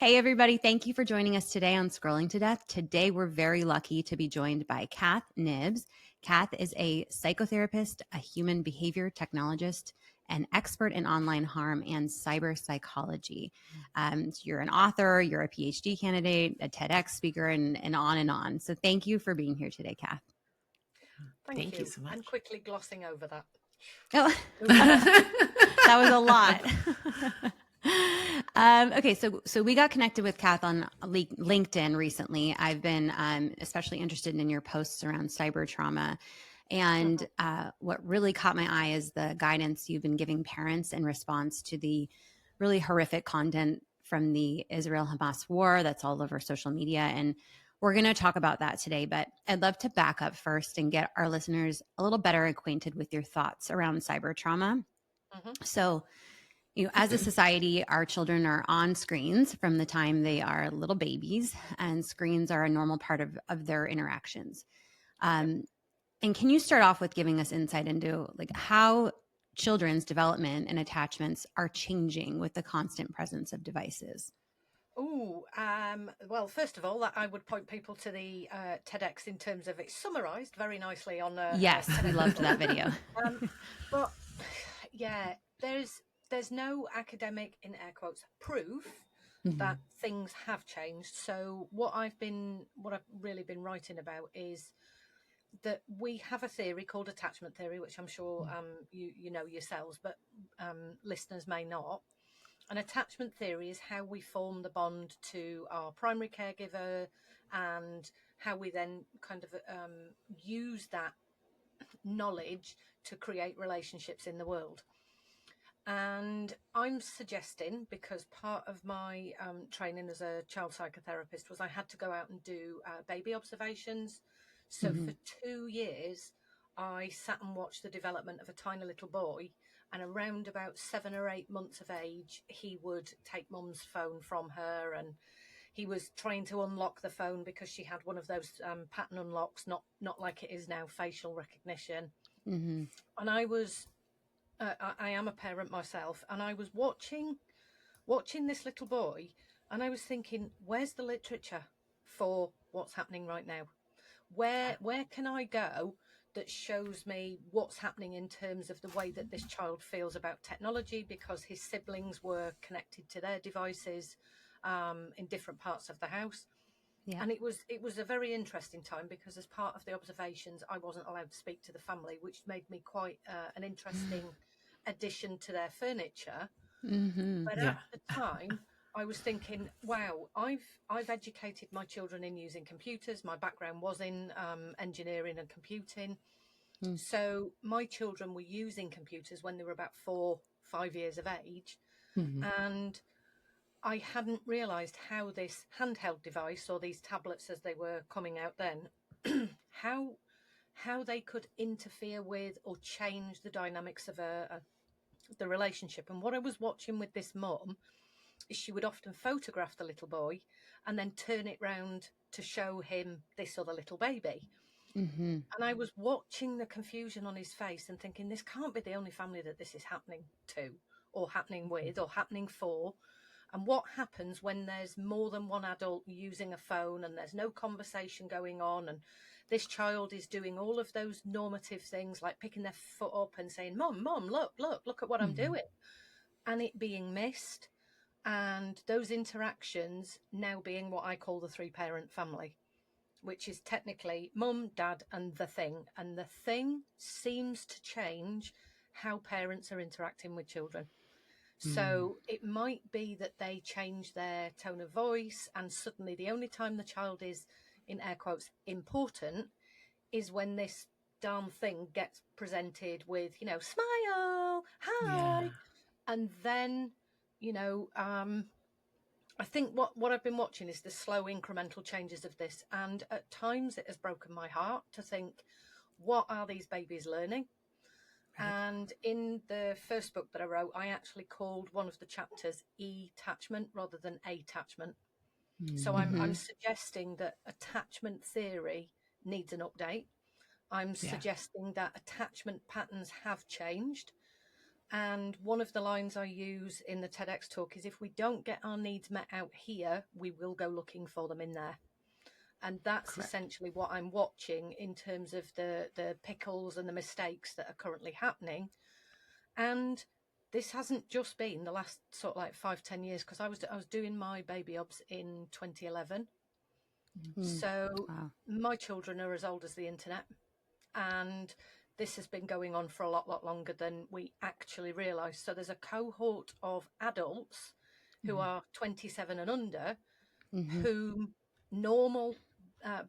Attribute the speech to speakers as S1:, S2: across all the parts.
S1: Hey, everybody. Thank you for joining us today on Scrolling to Death. Today, we're very lucky to be joined by Cath Knibbs. Cath is a psychotherapist, a human behavior technologist, an expert in online harm and cyber psychology. You're an author, you're a PhD candidate, a TEDx speaker, and on and on. So thank you for being here today, Cath.
S2: Thank you so much. And quickly glossing over that.
S1: Oh, that was a lot. Okay, so we got connected with Cath on LinkedIn recently. I've been especially interested in your posts around cyber trauma. And what really caught my eye is the guidance you've been giving parents in response to the really horrific content from the Israel-Hamas war that's all over social media. And we're going to talk about that today, but I'd love to back up first and get our listeners a little better acquainted with your thoughts around cyber trauma. So, as a society, our children are on screens from the time they are little babies, and screens are a normal part of their interactions. And can you start off with giving us insight into how children's development and attachments are changing with the constant presence of devices?
S2: Well, first of all, I would point people to the TEDx in terms of it's summarized very nicely on
S1: yes, we loved that video.
S2: But yeah, there's no academic, in air quotes, proof that things have changed. So what I've really been writing about is that we have a theory called attachment theory, which I'm sure you know yourselves, but listeners may not. An attachment theory is how we form the bond to our primary caregiver and how we then kind of use that knowledge to create relationships in the world. And I'm suggesting, because part of my training as a child psychotherapist was I had to go out and do baby observations. So for 2 years, I sat and watched the development of a tiny little boy. And around about 7 or 8 months of age, he would take mum's phone from her, and he was trying to unlock the phone because she had one of those pattern unlocks, not like it is now, facial recognition. And I am a parent myself, and I was watching this little boy, and I was thinking, where's the literature for what's happening right now? Where can I go that shows me what's happening in terms of the way that this child feels about technology, because his siblings were connected to their devices in different parts of the house. Yeah. And it was a very interesting time, because as part of the observations, I wasn't allowed to speak to the family, which made me quite an interesting addition to their furniture. But at the time, I was thinking, wow, I've educated my children in using computers. My background was in engineering and computing. So my children were using computers when they were about 4-5 years of age. And I hadn't realised how this handheld device, or these tablets as they were coming out then, how they could interfere with or change the dynamics of the relationship. And what I was watching with this mum is she would often photograph the little boy and then turn it round to show him this other little baby. And I was watching the confusion on his face and thinking, this can't be the only family that this is happening to, or happening with, or happening for. And what happens when there's more than one adult using a phone and there's no conversation going on, and this child is doing all of those normative things like picking their foot up and saying, Mum, look at what I'm doing, and it being missed, and those interactions now being what I call the 3-parent family, which is technically mum, dad, and the thing. And the thing seems to change how parents are interacting with children. So it might be that they change their tone of voice, and suddenly the only time the child is, in air quotes, important is when this darn thing gets presented with, smile, hi. And then, I think what I've been watching is the slow incremental changes of this. And at times it has broken my heart to think, what are these babies learning? And in the first book that I wrote, I actually called one of the chapters E-attachment rather than attachment. So I'm suggesting that attachment theory needs an update. I'm suggesting that attachment patterns have changed, And one of the lines I use in the TEDx talk is, if we don't get our needs met out here, we will go looking for them in there. And that's
S3: Correct.
S2: essentially what I'm watching in terms of the pickles and the mistakes that are currently happening. And this hasn't just been the last sort of like 5-10 years, because I was doing my baby obs in 2011. So
S1: Wow.
S2: my children are as old as the internet, and this has been going on for a lot longer than we actually realise. So there's a cohort of adults who are 27 and under, whom normal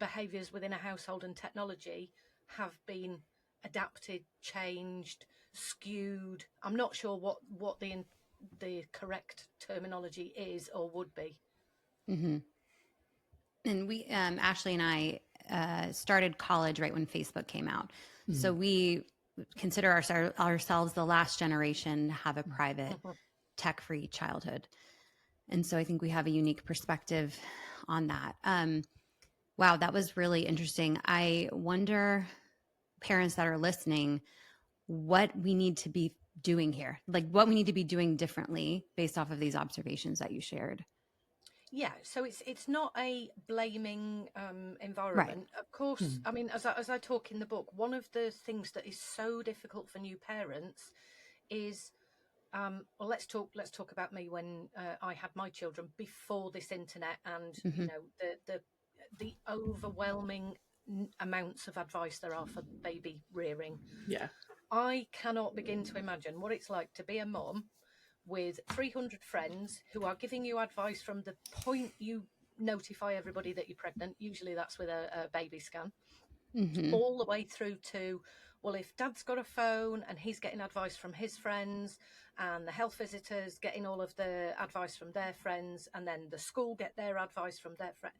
S2: behaviours within a household and technology have been adapted, changed, skewed. I'm not sure what the correct terminology is or would be.
S1: And we, Ashley and I, started college right when Facebook came out. So we consider ourselves the last generation to have a private, tech-free childhood. And so I think we have a unique perspective on that. Wow, that was really interesting. I wonder, parents that are listening, what we need to be doing here, like what we need to be doing differently based off of these observations that you shared.
S2: Yeah, so it's not a blaming
S1: Right.
S2: environment. Of course, I mean, as I talk in the book, one of the things that is so difficult for new parents is, well, let's talk about me when I had my children before this internet, and you know, the overwhelming amounts of advice there are for baby rearing.
S3: Yeah.
S2: I cannot begin to imagine what it's like to be a mum with 300 friends who are giving you advice from the point you notify everybody that you're pregnant. Usually that's with a baby scan, all the way through to, well, if dad's got a phone and he's getting advice from his friends, and the health visitors getting all of the advice from their friends, and then the school get their advice from their friends.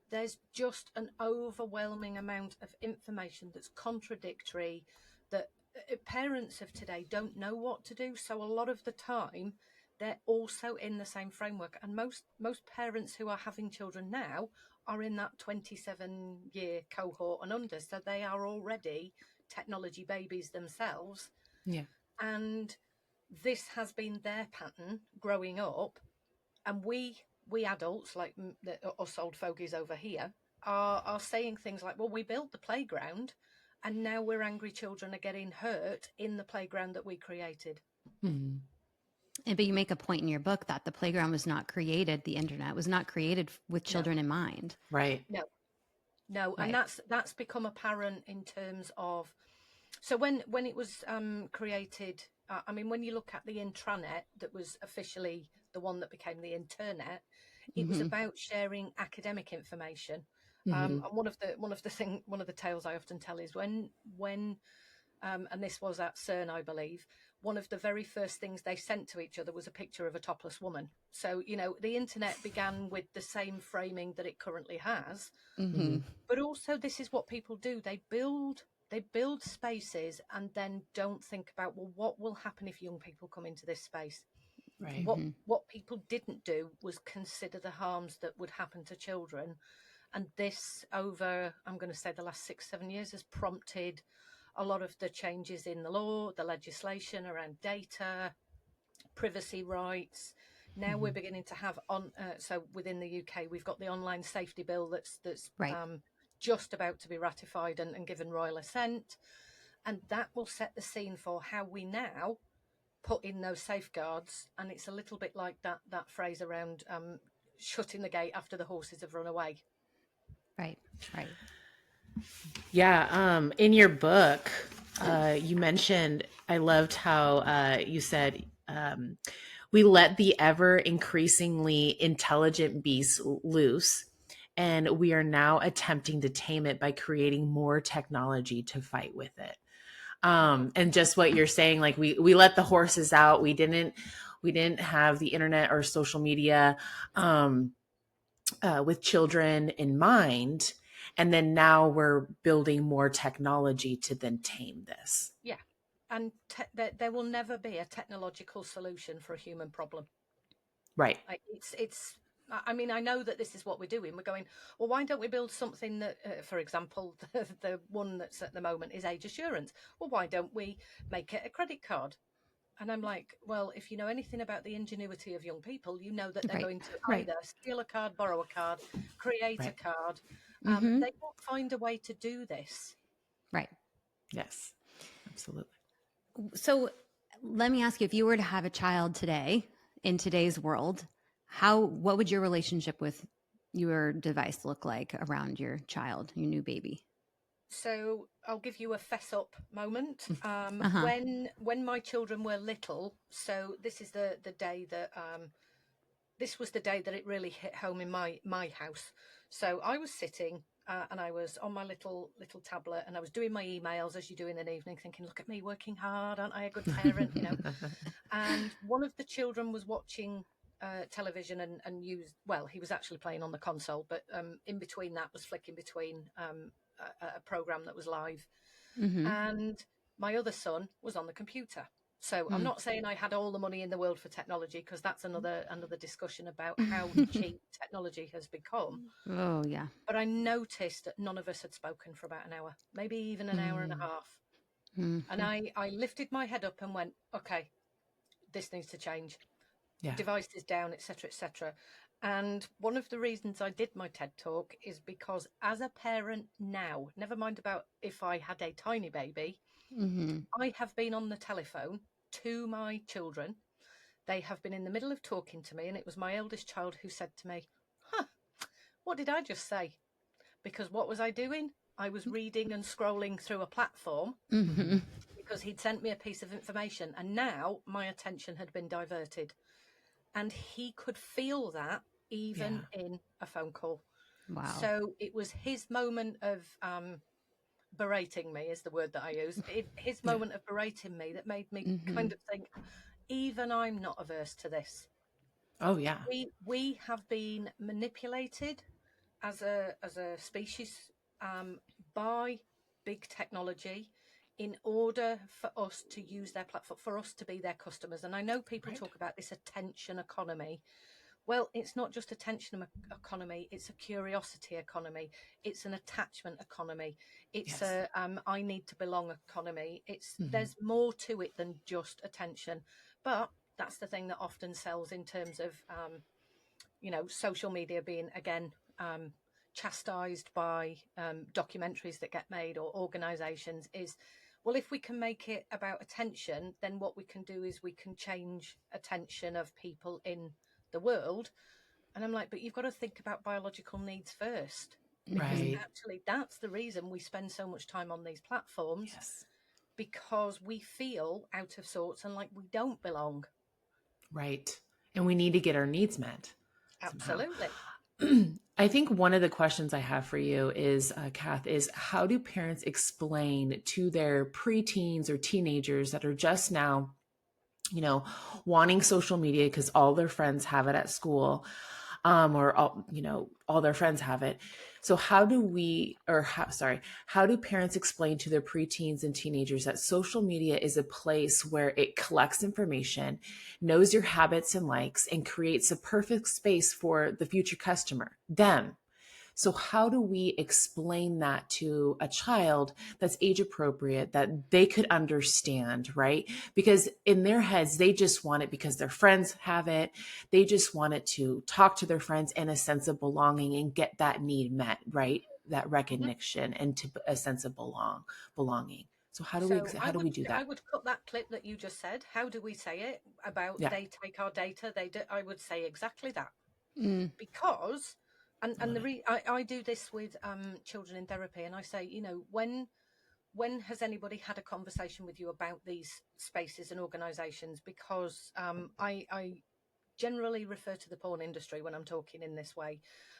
S2: There's just an overwhelming amount of information that's contradictory, that parents of today don't know what to do. So a lot of the time they're also in the same framework, and most parents who are having children now are in that 27-year cohort and under, so they are already technology babies themselves.
S3: Yeah.
S2: And this has been their pattern growing up, and we adults, like us old fogies over here, are saying things like, well, we built the playground and now we're angry children are getting hurt in the playground that we created.
S1: But you make a point in your book that the playground was not created, the internet was not created with
S2: No,
S1: children in mind.
S3: Right.
S2: no. And
S1: Right.
S2: that's become apparent in terms of, so when it was created, I mean, when you look at the intranet, that was officially the one that became the internet, it was about sharing academic information. And one of the tales I often tell is when and this was at CERN, I believe, one of the very first things they sent to each other was a picture of a topless woman. So, you know, the internet began with the same framing that it currently has. But also, this is what people do. They build spaces and then don't think about, well, what will happen if young people come into this space?
S3: Right.
S2: What people didn't do was consider the harms that would happen to children. And this, over, I'm going to say, the last 6-7 years, has prompted a lot of the changes in the law, the legislation around data, privacy rights. Now we're beginning to have so within the UK, we've got the online safety bill that's
S1: Right.
S2: just about to be ratified and given royal assent, and that will set the scene for how we now put in those safeguards. And it's a little bit like that phrase around shutting the gate after the horses have run away.
S1: Right. Right.
S3: Yeah. In your book, you mentioned, I loved how you said, we let the ever increasingly intelligent beast loose, and we are now attempting to tame it by creating more technology to fight with it. And just what you're saying, like we let the horses out. We didn't have the internet or social media with children in mind. And then now we're building more technology to then tame this.
S2: Yeah. And there will never be a technological solution for a human problem.
S3: Right.
S2: It's. I mean, I know that this is what we're doing. We're going, well, why don't we build something that, for example, the one that's at the moment is age assurance. Well, why don't we make it a credit card? And I'm like, well, if you know anything about the ingenuity of young people, you know that they're
S1: Right.
S2: going to
S1: Right.
S2: either steal a card, borrow a card, create a
S3: Right.
S2: card.
S1: Mm-hmm.
S2: They will find a way to do this.
S1: Right.
S3: Yes, absolutely.
S1: So let me ask you, if you were to have a child today in today's world, what would your relationship with your device look like around your child, your new baby?
S2: So I'll give you a fess up moment.
S1: Uh-huh.
S2: When my children were little, so this is the day that this was the day that it really hit home in my house. So I was sitting and I was on my little tablet and I was doing my emails as you do in an evening, thinking, look at me working hard, aren't I a good parent, you know? And one of the children was watching television and used, well, he was actually playing on the console, but in between that was flicking between a program that was live.
S1: Mm-hmm.
S2: And my other son was on the computer. So I'm not saying I had all the money in the world for technology, because that's another discussion about how cheap technology has become.
S1: Oh, yeah.
S2: But I noticed that none of us had spoken for about an hour, maybe even an hour and a half.
S1: Mm-hmm.
S2: And I lifted my head up and went, okay, this needs to change.
S3: Yeah.
S2: Devices down, etc., etc. And one of the reasons I did my TED talk is because as a parent now, never mind about if I had a tiny baby,
S1: Mm-hmm.
S2: I have been on the telephone to my children. They have been in the middle of talking to me, and it was my eldest child who said to me, huh, what did I just say? Because what was I doing? I was reading and scrolling through a platform
S1: Mm-hmm.
S2: because he'd sent me a piece of information, and now my attention had been diverted. And he could feel that even in a phone call.
S1: Wow.
S2: So it was his moment of berating me, is the word that I use. His moment of berating me that made me kind of think, even I'm not averse to this.
S3: Oh yeah.
S2: We have been manipulated as a species by big technology in order for us to use their platform, for us to be their customers. And I know people talk about this attention economy. Well, it's not just attention economy, it's a curiosity economy, it's an attachment economy, it's
S3: Yes.
S2: a I need to belong economy. It's there's more to it than just attention. But that's the thing that often sells in terms of social media being again chastised by documentaries that get made or organizations is, well, if we can make it about attention, then what we can do is we can change attention of people in the world. And I'm like, but you've got to think about biological needs first, because
S3: Right.
S2: actually that's the reason we spend so much time on these platforms,
S3: Yes.
S2: because we feel out of sorts and like we don't belong.
S3: Right. And we need to get our needs met somehow.
S2: Absolutely.
S3: I think one of the questions I have for you is, Cath, is how do parents explain to their preteens or teenagers that are just now, wanting social media because all their friends have it at school, or all their friends have it. So how do parents explain to their preteens and teenagers that social media is a place where it collects information, knows your habits and likes, and creates a perfect space for the future customer, them? So how do we explain that to a child that's age appropriate, that they could understand, right? Because in their heads, they just want it because their friends have it. They just want it to talk to their friends in a sense of belonging and get that need met, right? That recognition and to a sense of belonging. So how do
S2: So
S3: how do we do
S2: I
S3: that?
S2: would cut that clip that you just said. How do we say it about
S3: Yeah,
S2: they take our data? They do. I would say exactly that,
S1: Mm.
S2: because,
S3: I
S2: and
S3: love it.
S2: I do this with children in therapy, and I say, when has anybody had a conversation with you about these spaces and organisations? Because I generally refer to the porn industry when I'm talking in this way,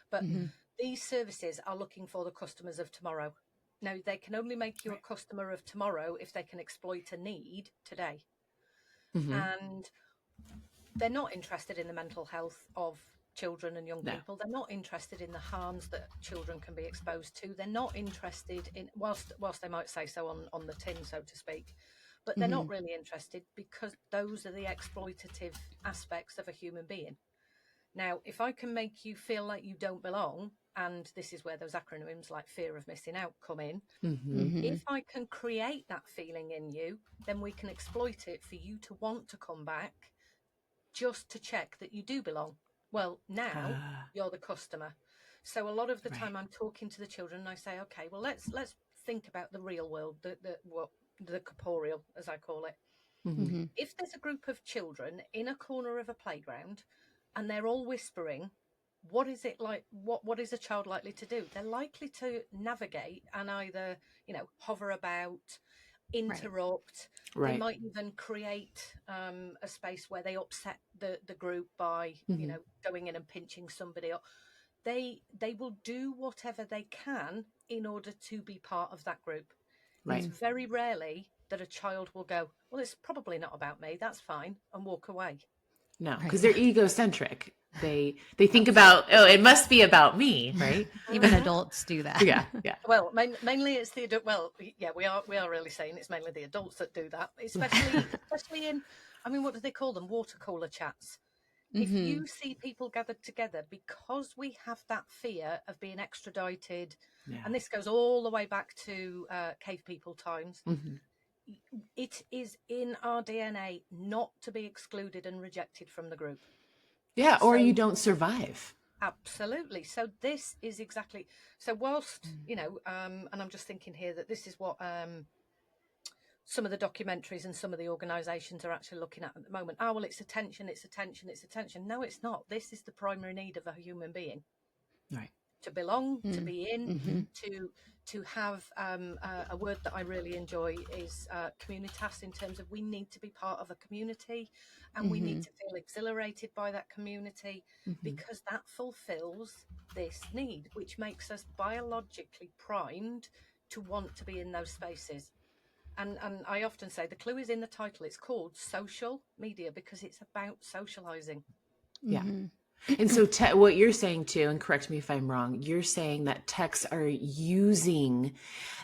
S2: but
S1: Mm-hmm.
S2: these services are looking for the customers of tomorrow. Now, they can only make you a
S3: Right.
S2: customer of tomorrow if they can exploit a need today.
S3: Mm-hmm.
S2: And they're not interested in the mental health of children and young
S3: No.
S2: people. They're not interested in the harms that children can be exposed to. They're not interested in, whilst they might say so on the tin, so to speak, but they're
S1: Mm-hmm.
S2: not really interested, because those are the exploitative aspects of a human being. Now, if I can make you feel like you don't belong, and this is where those acronyms like fear of missing out come in, if I can create that feeling in you, then we can exploit it for you to want to come back just to check that you do belong. Well, now you're the customer. So a lot of the time I'm talking to the children and I say, okay, well, let's think about the real world, the corporeal, as I call it. If there's a group of children in a corner of a playground and they're all whispering, what is it like? What is a child likely to do? They're likely to navigate and either, hover about, interrupt. They might even create a space where they upset the group by, going in and pinching somebody up. They will do whatever they can in order to be part of that group. It's very rarely that a child will go, well, it's probably not about me, that's fine, and walk away.
S3: No, because they're egocentric. They think about, oh, it must be about me, right?
S1: Even adults do that.
S3: Yeah.
S2: Well, mainly it's the adult. Well, yeah, we are really saying it's mainly the adults that do that, especially in, I mean, what do they call them? Water cooler chats. If you see people gathered together because we have that fear of being extradited, and this goes all the way back to cave people times, it is in our DNA not to be excluded and rejected from the group.
S3: Yeah, or you don't survive.
S2: Absolutely. So this is exactly, so whilst, and I'm just thinking here that this is what some of the documentaries and some of the organisations are actually looking at the moment. Oh, well, it's attention. No, it's not. This is the primary need of a human being.
S3: Right.
S2: To belong, to be in, to have a word that I really enjoy is communitas, in terms of we need to be part of a community and we need to feel exhilarated by that community because that fulfills this need, which makes us biologically primed to want to be in those spaces. And I often say the clue is in the title. It's called social media because it's about socializing.
S3: Yeah. And so what you're saying too, and correct me if I'm wrong, you're saying that techs are using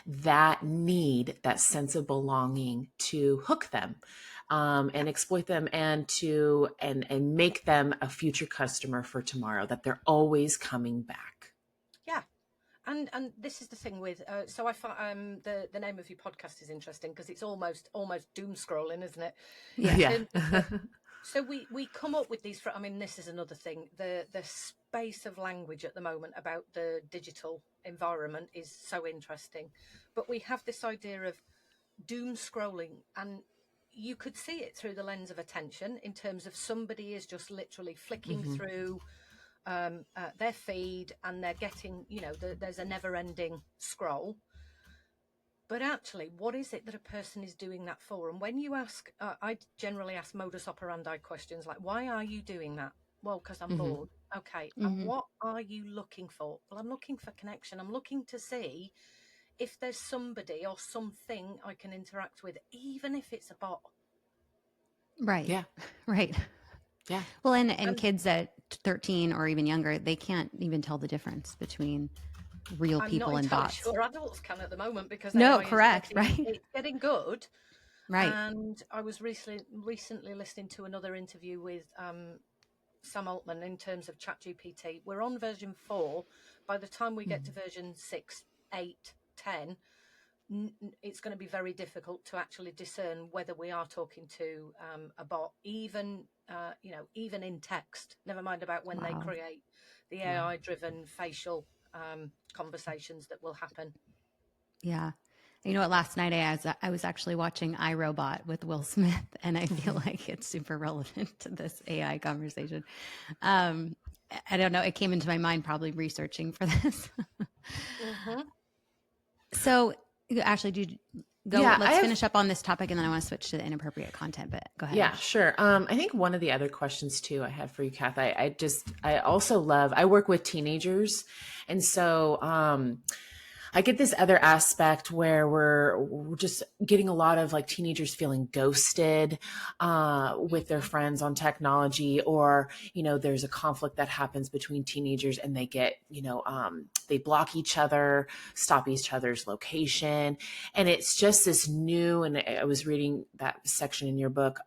S3: that need, that sense of belonging, to hook them and exploit them and make them a future customer for tomorrow, that they're always coming back.
S2: Yeah. And this is the thing with so I find the name of your podcast is interesting because it's almost doom scrolling, isn't it?
S3: Yeah.
S2: So we come up with these. I mean, this is another thing. The space of language at the moment about the digital environment is so interesting. But we have this idea of doom scrolling, and you could see it through the lens of attention in terms of somebody is just literally flicking through their feed and they're getting, there's a never-ending scroll. But actually, what is it that a person is doing that for? And when you ask, I generally ask modus operandi questions like, why are you doing that? Well, because I'm bored. Okay. And what are you looking for? Well, I'm looking for connection. I'm looking to see if there's somebody or something I can interact with, even if it's a bot.
S1: Right.
S3: Yeah.
S1: Right.
S3: Yeah.
S1: Well, and kids at 13 or even younger, they can't even tell the difference between real people and bots.
S2: I'm not entirely sure adults can at the moment because
S1: correct, right?
S2: It's getting good,
S1: right?
S2: And I was recently listening to another interview with Sam Altman in terms of ChatGPT. We're on version 4. By the time we get to version 6, 8, 10, it's going to be very difficult to actually discern whether we are talking to a bot, even in text. Never mind about when they create the AI-driven facial conversations that will happen.
S1: Yeah. You know what? Last night I was actually watching iRobot with Will Smith, and I feel like it's super relevant to this AI conversation. I don't know. It came into my mind probably researching for this. So, Ashley, let's finish up on this topic, and then I want to switch to the inappropriate content. But go ahead.
S3: Yeah, sure. I think one of the other questions too I had for you, Cath, I also love, I work with teenagers, and so I get this other aspect where we're just getting a lot of like teenagers feeling ghosted with their friends on technology, or, there's a conflict that happens between teenagers and they get, they block each other, stop each other's location. And it's just this new, and I was reading that section in your book,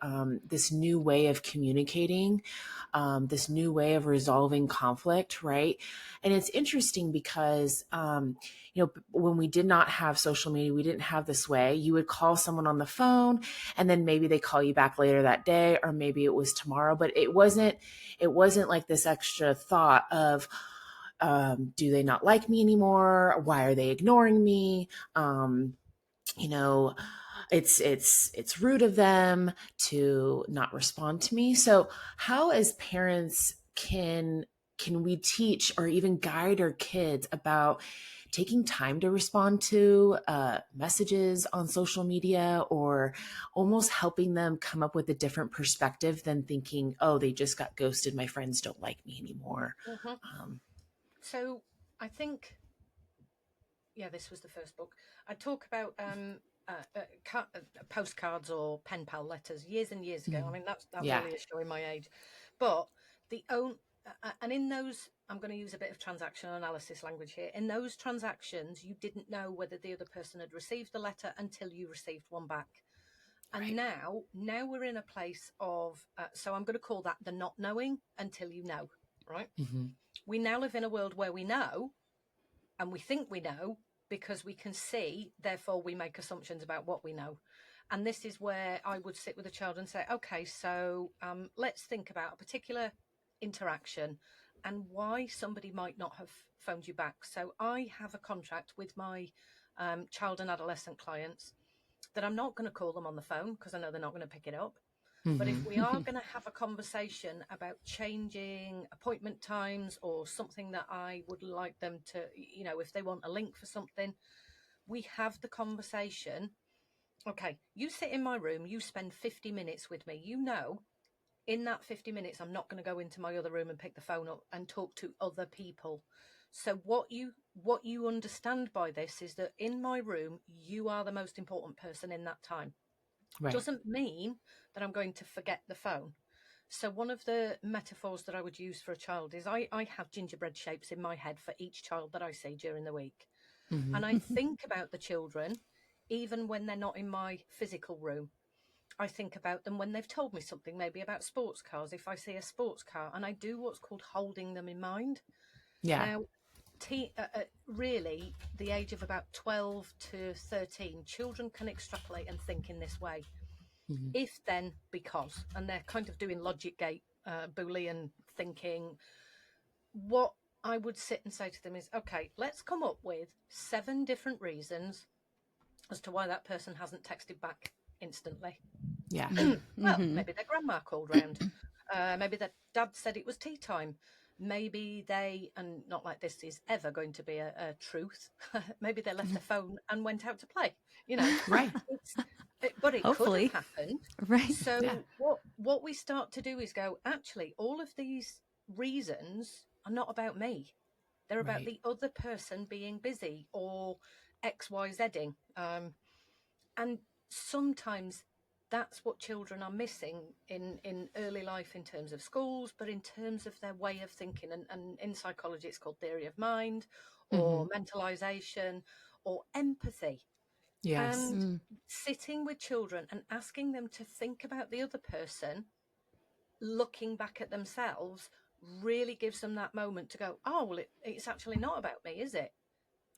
S3: this new way of communicating, this new way of resolving conflict, right? And it's interesting because, when we did not have social media, we didn't have this way. You would call someone on the phone, and then maybe they call you back later that day, or maybe it was tomorrow. But it wasn't like this extra thought of, do they not like me anymore? Why are they ignoring me? You know, it's rude of them to not respond to me. So how, as parents, can we teach or even guide our kids about taking time to respond to messages on social media, or almost helping them come up with a different perspective than thinking, oh, they just got ghosted, my friends don't like me anymore?
S2: So I think, this was the first book. I talk about postcards or pen pal letters years and years ago. I mean, that really is showing my age. But and in those, I'm going to use a bit of transactional analysis language here. In those transactions, you didn't know whether the other person had received the letter until you received one back. And now we're in a place of, so I'm going to call that the not knowing until you know, right? We now live in a world where we know, and we think we know because we can see, therefore we make assumptions about what we know. And this is where I would sit with a child and say, okay, so let's think about a particular interaction and why somebody might not have phoned you back. So I have a contract with my child and adolescent clients that I'm not going to call them on the phone because I know they're not going to pick it up. But if we are going to have a conversation about changing appointment times or something that I would like them to, if they want a link for something, we have the conversation. Okay, you sit in my room, you spend 50 minutes with me. In that 50 minutes, I'm not going to go into my other room and pick the phone up and talk to other people. So what you understand by this is that in my room, you are the most important person in that time. Right. Doesn't mean that I'm going to forget the phone. So one of the metaphors that I would use for a child is I have gingerbread shapes in my head for each child that I see during the week. And I think about the children, even when they're not in my physical room. I think about them when they've told me something, maybe about sports cars. If I see a sports car, and I do what's called holding them in mind. Yeah. Now, really, the age of about 12 to 13, children can extrapolate and think in this way. If, then, because, and they're kind of doing logic gate, Boolean thinking. What I would sit and say to them is, okay, let's come up with 7 different reasons as to why that person hasn't texted back instantly. Yeah. Well, maybe their grandma called round. Maybe their dad said it was tea time. Maybe they, and not like this is ever going to be a truth, maybe they left their phone and went out to play, Right. But it
S1: Hopefully
S2: could have happened.
S1: Right.
S2: So what we start to do is go, actually, all of these reasons are not about me. They're about the other person being busy or XYZing. And sometimes that's what children are missing in early life in terms of schools, but in terms of their way of thinking. And in psychology, it's called theory of mind or mentalization or empathy. Yes. And sitting with children and asking them to think about the other person, looking back at themselves, really gives them that moment to go, oh, well, it's actually not about me, is it?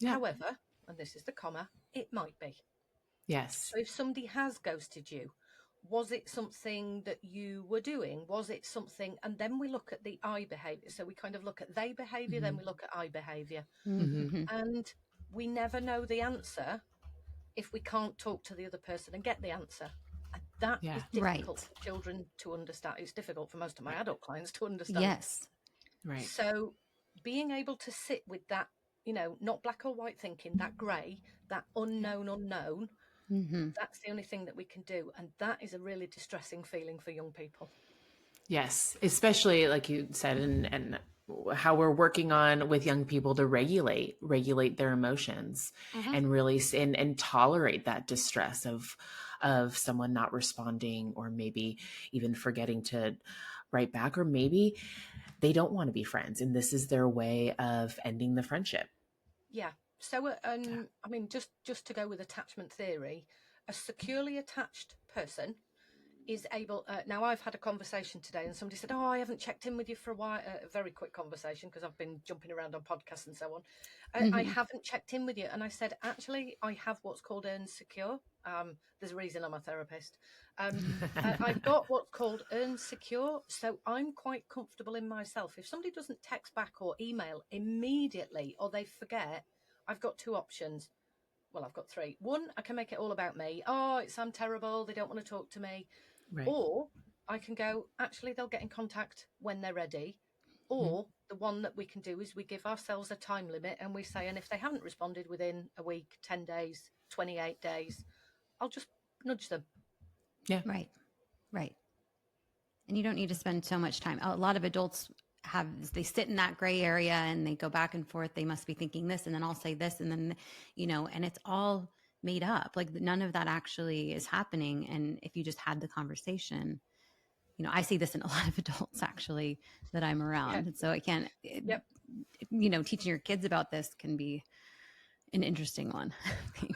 S2: Yeah. However, and this is the comma, it might be. Yes. So if somebody has ghosted you, was it something that you were doing? Was it something? And then we look at the I behavior. So we kind of look at they behavior, then we look at I behavior. And we never know the answer if we can't talk to the other person and get the answer. And that is difficult for children to understand. It's difficult for most of my adult clients to understand.
S1: Yes.
S2: Right. So being able to sit with that, not black or white thinking, that grey, that unknown, that's the only thing that we can do. And that is a really distressing feeling for young people. Yes,
S3: especially like you said, and how we're working on with young people to regulate their emotions and really and tolerate that distress of someone not responding, or maybe even forgetting to write back, or maybe they don't want to be friends and this is their way of ending the friendship.
S2: Yeah. So, I mean, just to go with attachment theory, a securely attached person is able. Now, I've had a conversation today, and somebody said, "Oh, I haven't checked in with you for a while." A very quick conversation because I've been jumping around on podcasts and so on. I haven't checked in with you, and I said, "Actually, I have what's called Earn Secure." There's a reason I'm a therapist. I've got what's called Earn Secure, so I'm quite comfortable in myself. If somebody doesn't text back or email immediately, or they forget, I've got two options. Well, I've got three. One, I can make it all about me. Oh, I'm terrible. They don't want to talk to me.
S3: Right.
S2: Or I can go, actually, they'll get in contact when they're ready. Or the one that we can do is we give ourselves a time limit and we say, and if they haven't responded within a week, 10 days, 28 days, I'll just nudge them.
S3: Yeah.
S1: Right. Right. And you don't need to spend so much time. A lot of adults they sit in that gray area and they go back and forth. They must be thinking this, and then I'll say this, and then, and it's all made up. Like none of that actually is happening. And if you just had the conversation, I see this in a lot of adults actually that I'm around.
S2: Yeah.
S1: And so I can't,
S2: Yep.
S1: Teaching your kids about this can be an interesting one.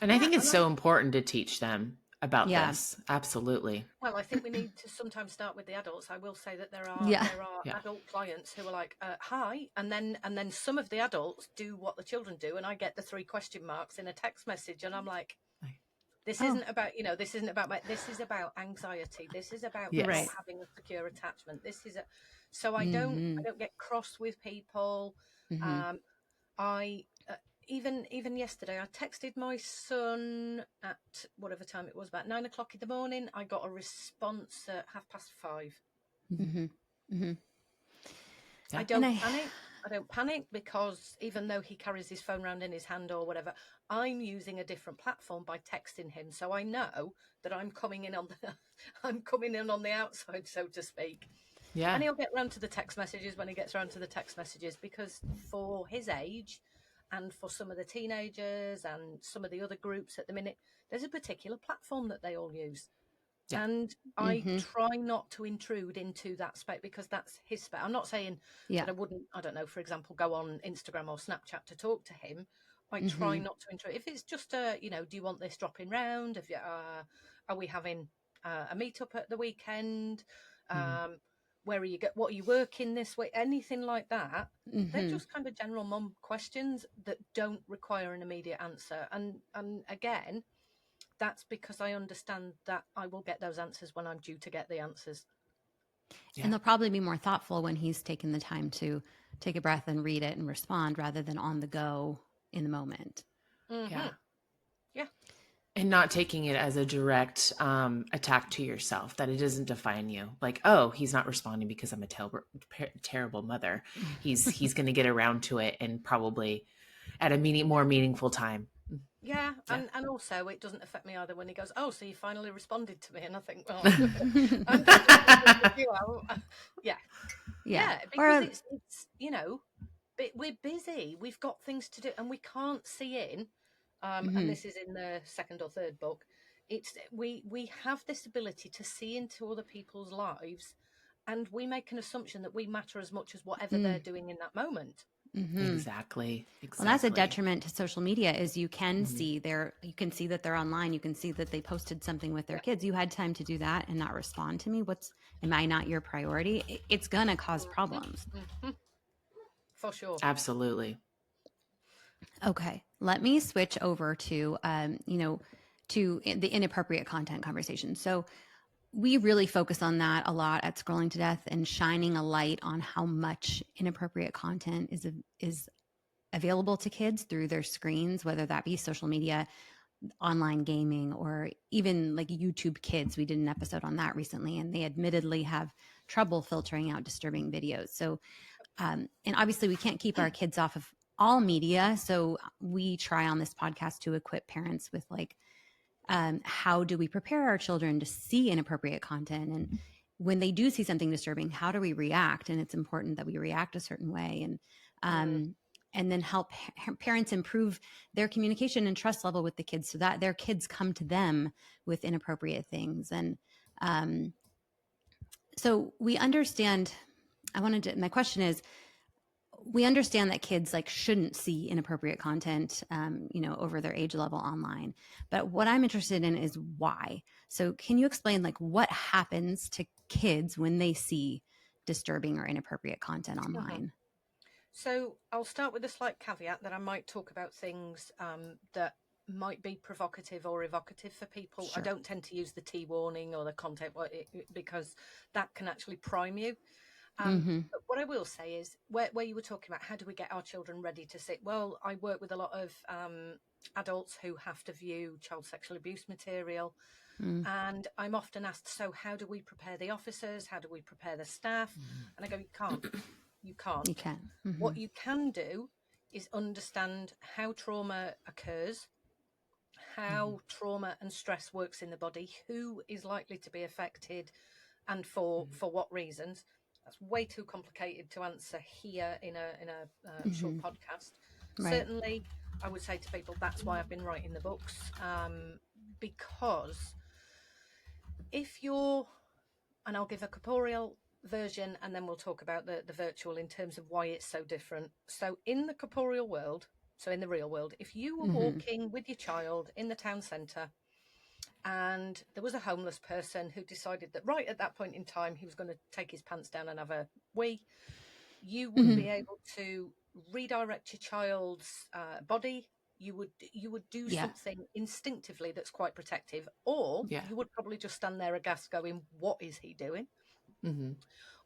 S3: And I think it's so important to teach them about
S1: Yeah.
S3: this. Absolutely.
S2: Well, I think we need to sometimes start with the adults. I will say that there are
S1: Yeah.
S2: adult clients who are like, "Hi," and then some of the adults do what the children do, and I get the 3 question marks in a text message, and I'm like, "This isn't about this isn't about this is about anxiety. This is about
S3: Yes.
S2: not
S1: Right.
S2: having a secure attachment. This is so I don't get cross with people. I even yesterday, I texted my son at whatever time it was, about 9 o'clock in the morning. I got a response at 5:30.
S3: Yeah.
S2: I don't panic. I don't panic because even though he carries his phone around in his hand or whatever, I'm using a different platform by texting him, so I know that I'm coming in on the outside, so to speak.
S3: Yeah.
S2: And he'll get round to the text messages when he gets round to the text messages, because for his age and for some of the teenagers and some of the other groups at the minute, there's a particular platform that they all use.
S3: Yeah.
S2: And I try not to intrude into that space because that's his space. I'm not saying that I wouldn't, I don't know, for example, go on Instagram or Snapchat to talk to him. I try not to intrude. If it's just do you want this dropping round? If you, are we having a meetup at the weekend? Where are you? What are you working this week? Anything like that. They're just kind of general mum questions that don't require an immediate answer. And again, that's because I understand that I will get those answers when I'm due to get the answers.
S1: Yeah. And they'll probably be more thoughtful when he's taken the time to take a breath and read it and respond rather than on the go in the moment.
S3: Yeah.
S2: Yeah.
S3: And not taking it as a direct attack to yourself, that it doesn't define you. Like, oh, he's not responding because I'm a terrible mother. He's going to get around to it and probably at a more meaningful time.
S2: Yeah, and also it doesn't affect me either when he goes, "Oh, so you finally responded to me," and I think, "Well, yeah, because it's we're busy, we've got things to do, and we can't see in. And this is in the second or third book. It's we have this ability to see into other people's lives, and we make an assumption that we matter as much as whatever they're doing in that moment.
S3: Exactly.
S1: Well, that's a detriment to social media is you can see you can see that they're online. You can see that they posted something with their kids. You had time to do that and not respond to me. Am I not your priority? It's going to cause problems.
S2: For sure.
S3: Absolutely.
S1: Okay. Let me switch over to, to the inappropriate content conversation. So we really focus on that a lot at Scrolling to Death and shining a light on how much inappropriate content is available to kids through their screens, whether that be social media, online gaming, or even like YouTube Kids. We did an episode on that recently, and they admittedly have trouble filtering out disturbing videos. So, and obviously we can't keep our kids off of all media. So we try on this podcast to equip parents with how do we prepare our children to see inappropriate content? And when they do see something disturbing, how do we react? And it's important that we react a certain way. And then help parents improve their communication and trust level with the kids so that their kids come to them with inappropriate things. And so we understand, my question is, we understand that kids like shouldn't see inappropriate content, over their age level online. But what I'm interested in is why. So can you explain like what happens to kids when they see disturbing or inappropriate content online?
S2: So I'll start with a slight caveat that I might talk about things that might be provocative or evocative for people. I
S1: Sure.
S2: don't tend to use the T warning or the content because that can actually prime you. But what I will say is where you were talking about how do we get our children ready to sit? Well, I work with a lot of adults who have to view child sexual abuse material. And I'm often asked, so how do we prepare the officers? How do we prepare the staff? And I go, you can't. You can't.
S1: You can.
S2: What you can do is understand how trauma occurs, how trauma and stress works in the body, who is likely to be affected, and for what reasons. That's way too complicated to answer here in a short podcast.
S1: Right.
S2: Certainly, I would say to people that's why I've been writing the books, because if you're, and I'll give a corporeal version and then we'll talk about the virtual in terms of why it's so different. So in the corporeal world, so in the real world, if you were walking with your child in the town centre and there was a homeless person who decided that right at that point in time he was going to take his pants down and have a wee, you would be able to redirect your child's body. You would do something instinctively that's quite protective, or you would probably just stand there aghast going, what is he doing?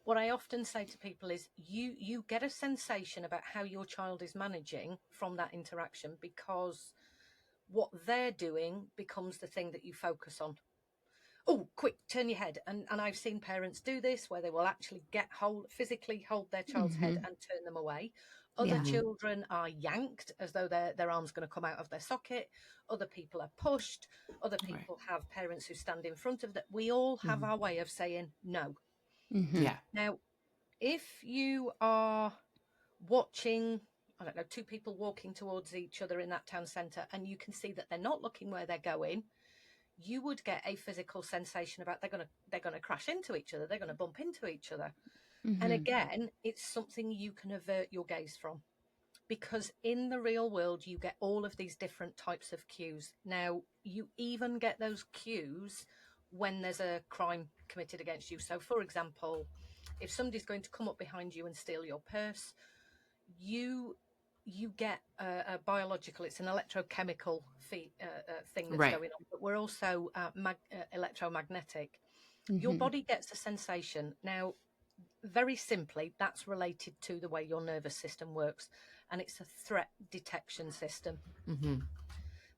S2: What I often say to people is you get a sensation about how your child is managing from that interaction, because what they're doing becomes the thing that you focus on. Oh, quick, turn your head. And I've seen parents do this where they will actually physically hold their child's head and turn them away. Other children are yanked as though their arm's going to come out of their socket. Other people are pushed. Other people have parents who stand in front of them. We all have our way of saying no. Now, if you are watching, I don't know, two people walking towards each other in that town centre and you can see that they're not looking where they're going, you would get a physical sensation about they're gonna crash into each other, they're gonna bump into each other. And again, it's something you can avert your gaze from, because in the real world you get all of these different types of cues. Now, you even get those cues when there's a crime committed against you. So for example, if somebody's going to come up behind you and steal your purse, you get a biological, it's an electrochemical thing that's going on, but we're also electromagnetic. Your body gets a sensation. Now, very simply, that's related to the way your nervous system works, and it's a threat detection system.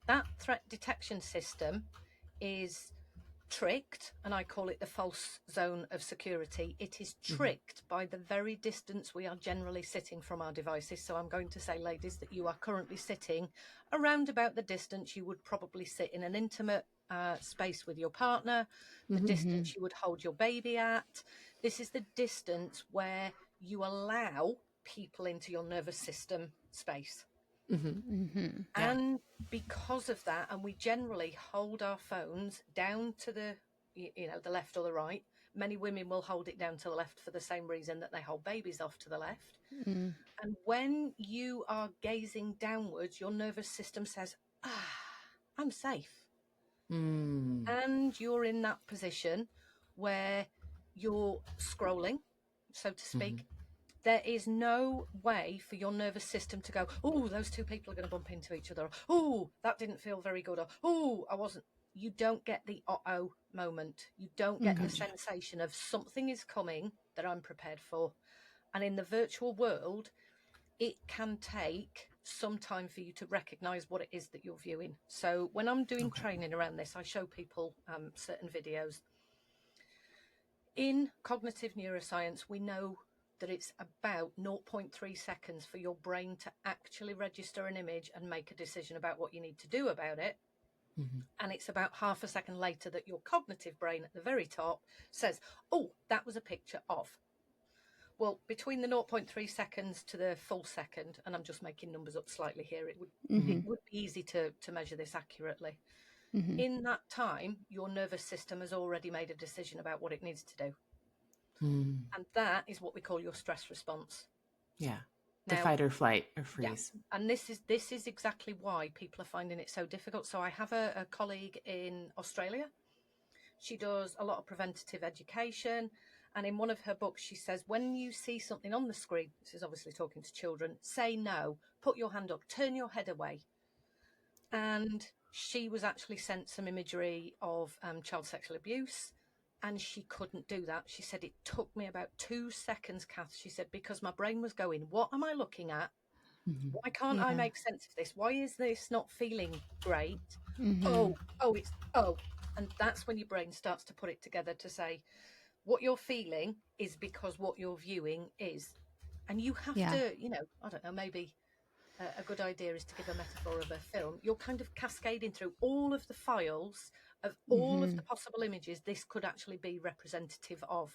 S2: That threat detection system is tricked, and I call it the false zone of security. It is tricked by the very distance we are generally sitting from our devices. So I'm going to say, ladies, that you are currently sitting around about the distance you would probably sit in an intimate space with your partner, the distance you would hold your baby at. This is the distance where you allow people into your nervous system space. And because of that, and we generally hold our phones down to the left or the right. Many women will hold it down to the left for the same reason that they hold babies off to the left. And when you are gazing downwards, your nervous system says, I'm safe. And you're in that position where you're scrolling, so to speak. There is no way for your nervous system to go, oh, those two people are going to bump into each other. Oh, that didn't feel very good. Or, oh, I wasn't. You don't get the uh-oh moment. You don't get the sensation of something is coming that I'm prepared for. And in the virtual world, it can take some time for you to recognize what it is that you're viewing. So when I'm doing training around this, I show people certain videos. In cognitive neuroscience, we know that it's about 0.3 seconds for your brain to actually register an image and make a decision about what you need to do about it. And it's about half a second later that your cognitive brain at the very top says, oh, that was a picture of. Well, between the 0.3 seconds to the full second, and I'm just making numbers up slightly here, it would be easy to measure this accurately. In that time, your nervous system has already made a decision about what it needs to do. And that is what we call your stress response.
S3: Yeah. The
S2: Now,
S3: fight or flight or
S2: yeah,
S3: freeze.
S2: and this is exactly why people are finding it so difficult. So I have a colleague in Australia. She does a lot of preventative education, and in one of her books she says, when you see something on the screen, this is obviously talking to children, say no, put your hand up, turn your head away. And she was actually sent some imagery of child sexual abuse, and she couldn't do that. She said, it took me about 2 seconds, Kath. She said, because my brain was going, what am I looking at? Why can't I make sense of this? Why is this not feeling great? Oh. And that's when your brain starts to put it together to say, what you're feeling is because what you're viewing is. And you have to, I don't know, maybe a good idea is to give a metaphor of a film. You're kind of cascading through all of the files of all of the possible images this could actually be representative of.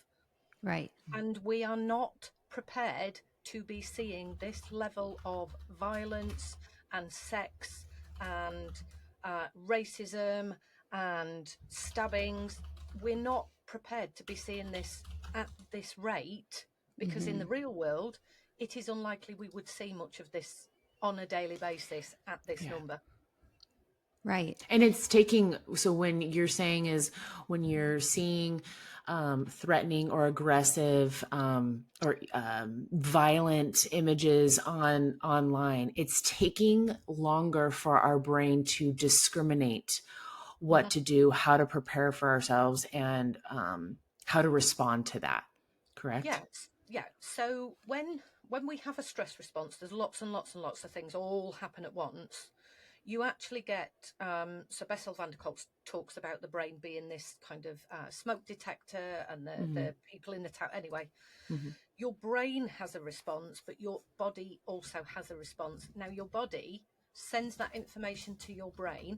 S1: Right.
S2: And we are not prepared to be seeing this level of violence and sex and racism and stabbings. We're not prepared to be seeing this at this rate, because in the real world, it is unlikely we would see much of this on a daily basis at this number.
S1: Right.
S3: And it's taking, so when you're saying is when you're seeing threatening or aggressive or violent images online, it's taking longer for our brain to discriminate what to do, how to prepare for ourselves, and how to respond to that. Correct?
S2: Yes. Yeah. So when we have a stress response, there's lots and lots and lots of things all happen at once. You actually get, so Bessel van der Kolk talks about the brain being this kind of smoke detector, and the people in the town. Anyway, your brain has a response, but your body also has a response. Now, your body sends that information to your brain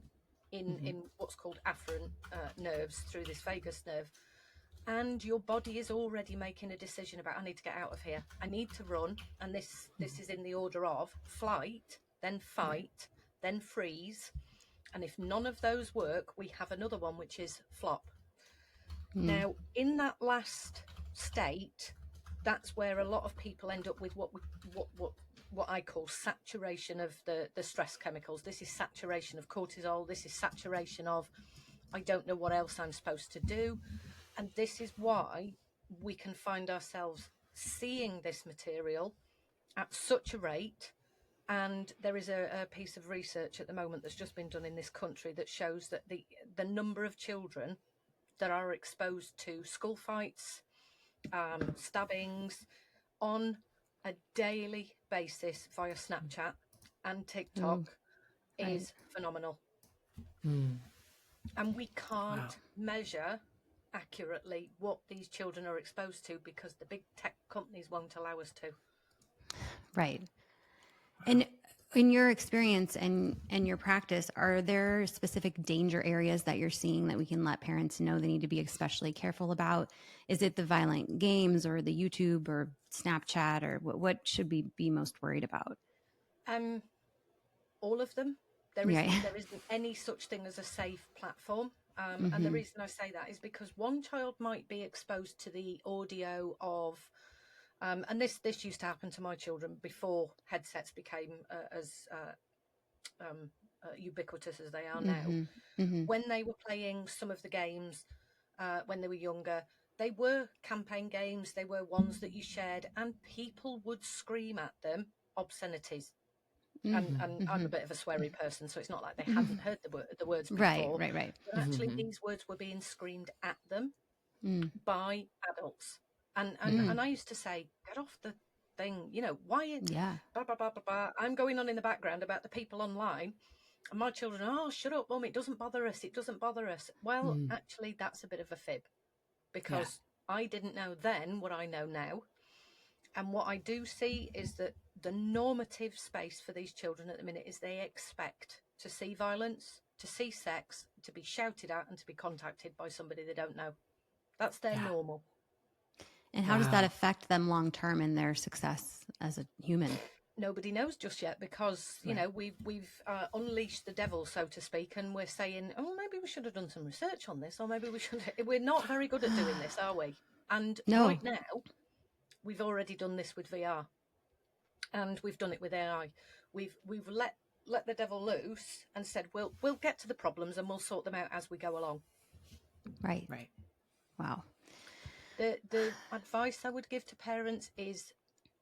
S2: in what's called afferent nerves through this vagus nerve. And your body is already making a decision about, I need to get out of here. I need to run. And this is in the order of flight, then fight, then freeze. And if none of those work, we have another one, which is flop. Now, in that last state, that's where a lot of people end up with what I call saturation of the stress chemicals. This is saturation of cortisol. This is saturation of, I don't know what else I'm supposed to do. And this is why we can find ourselves seeing this material at such a rate. And there is a piece of research at the moment that's just been done in this country that shows that the number of children that are exposed to school fights, stabbings on a daily basis via Snapchat and TikTok is phenomenal. And we can't measure accurately what these children are exposed to because the big tech companies won't allow us to.
S1: Right. And in your experience and your practice, are there specific danger areas that you're seeing that we can let parents know they need to be especially careful about? Is it the violent games or the YouTube or Snapchat, or what should we be most worried about?
S2: All of them. There isn't any such thing as a safe platform. And the reason I say that is because one child might be exposed to the audio of, and this used to happen to my children before headsets became as ubiquitous as they are now. When they were playing some of the games when they were younger, they were campaign games. They were ones that you shared, and people would scream at them obscenities. And I'm a bit of a sweary person, so it's not like they hadn't heard the words before.
S1: Right.
S2: But actually, these words were being screamed at them by adults. And I used to say, get off the thing, why? Blah, blah, blah, blah, blah. I'm going on in the background about the people online. And my children, oh, shut up, Mum, it doesn't bother us. It doesn't bother us. Well, actually, that's a bit of a fib, because I didn't know then what I know now. And what I do see is that the normative space for these children at the minute is they expect to see violence, to see sex, to be shouted at, and to be contacted by somebody they don't know. That's their normal.
S1: And how does that affect them long term in their success as a human?
S2: Nobody knows just yet, because we've unleashed the devil, so to speak, and we're saying, oh, maybe we should have done some research on this, or maybe we should. We're not very good at doing this, are we? And right now, we've already done this with VR. and we've done it with AI. We've let the devil loose and said we'll get to the problems and we'll sort them out as we go along.
S1: Right.
S3: Right.
S1: Wow.
S2: The advice I would give to parents is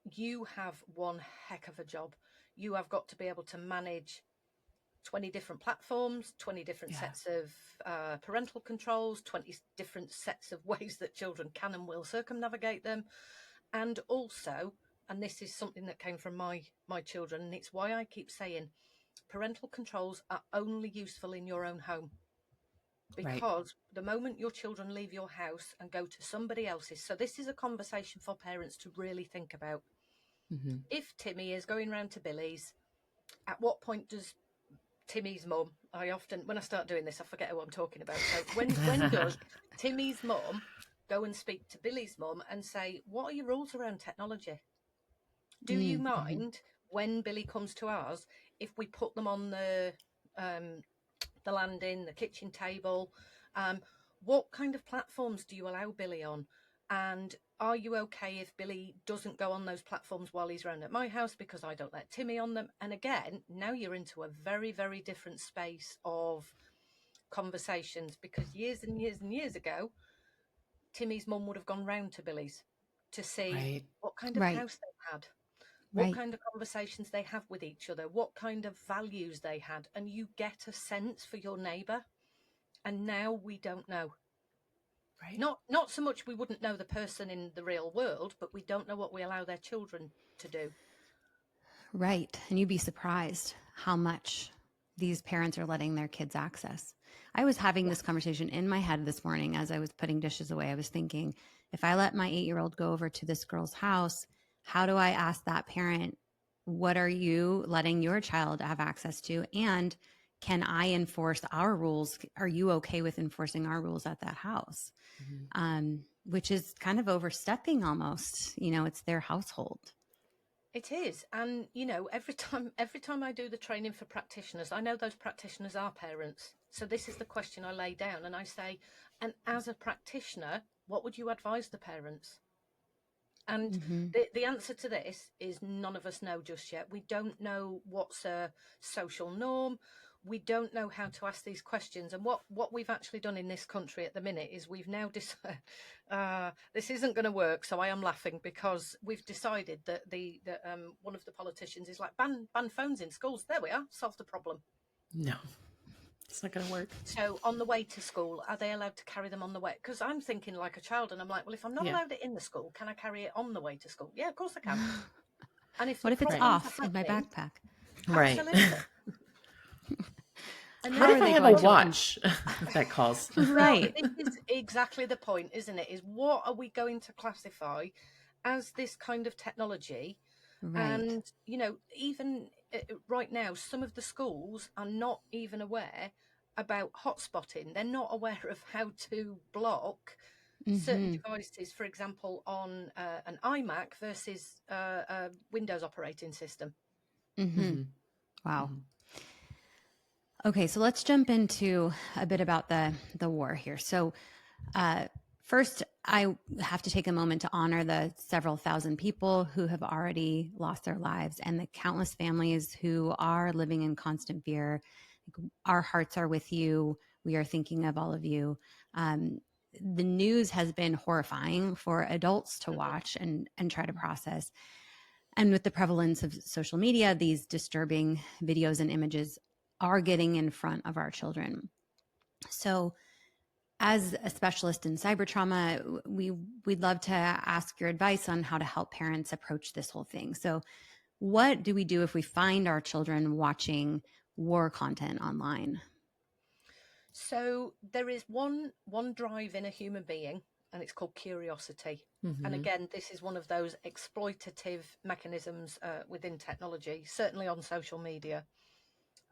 S2: you have one heck of a job. You have got to be able to manage 20 different platforms, 20 different sets of parental controls, 20 different sets of ways that children can and will circumnavigate them. And also, and this is something that came from my children, and it's why I keep saying parental controls are only useful in your own home. Because the moment your children leave your house and go to somebody else's, so this is a conversation for parents to really think about.
S1: Mm-hmm.
S2: If Timmy is going round to Billy's, at what point does Timmy's mum, I often, when I start doing this, I forget who I'm talking about. So when does Timmy's mum go and speak to Billy's mum and say, what are your rules around technology? Do you mind when Billy comes to ours, if we put them on the landing, the kitchen table? What kind of platforms do you allow Billy on? And are you okay if Billy doesn't go on those platforms while he's around at my house because I don't let Timmy on them? And again, now you're into a very, very different space of conversations, because years and years and years ago, Timmy's mum would have gone round to Billy's to see what kind of house they had, what kind of conversations they have with each other, what kind of values they had, and you get a sense for your neighbour. And now we don't know. Not so much we wouldn't know the person in the real world, but we don't know what we allow their children to do.
S1: Right. And you'd be surprised how much these parents are letting their kids access. I was having this conversation in my head this morning as I was putting dishes away. I was thinking, if I let my 8-year-old go over to this girl's house, how do I ask that parent, what are you letting your child have access to? And can I enforce our rules? Are you okay with enforcing our rules at that house? Which is kind of overstepping almost, it's their household.
S2: It is. And, every time I do the training for practitioners, I know those practitioners are parents. So this is the question I lay down and I say, and as a practitioner, what would you advise the parents? And the answer to this is none of us know just yet. We don't know what's a social norm. We don't know how to ask these questions. And what we've actually done in this country at the minute is we've now decided this isn't going to work. So I am laughing because we've decided that one of the politicians is like, ban phones in schools. There we are, solved the problem.
S3: No, it's not going to work.
S2: So on the way to school, are they allowed to carry them on the way? Because I'm thinking like a child, and I'm like, well, if I'm not allowed it in the school, can I carry it on the way to school? Yeah, of course I can. And if
S1: what if it's off in my backpack?
S2: Absolutely.
S3: And what if I have a watch that calls?
S1: Right.
S2: Well, this is exactly the point, isn't it? Is what are we going to classify as this kind of technology?
S1: Right.
S2: And, even right now, some of the schools are not even aware about hotspotting. They're not aware of how to block certain devices, for example, on an iMac versus a Windows operating system.
S1: Wow. Okay, so let's jump into a bit about the war here. So first, I have to take a moment to honor the several thousand people who have already lost their lives and the countless families who are living in constant fear. Our hearts are with you. We are thinking of all of you. The news has been horrifying for adults to watch and try to process. And with the prevalence of social media, these disturbing videos and images are getting in front of our children. So as a specialist in cyber trauma, we'd love to ask your advice on how to help parents approach this whole thing. So what do we do if we find our children watching war content online?
S2: So there is one drive in a human being, and it's called curiosity. And again, this is one of those exploitative mechanisms within technology, certainly on social media.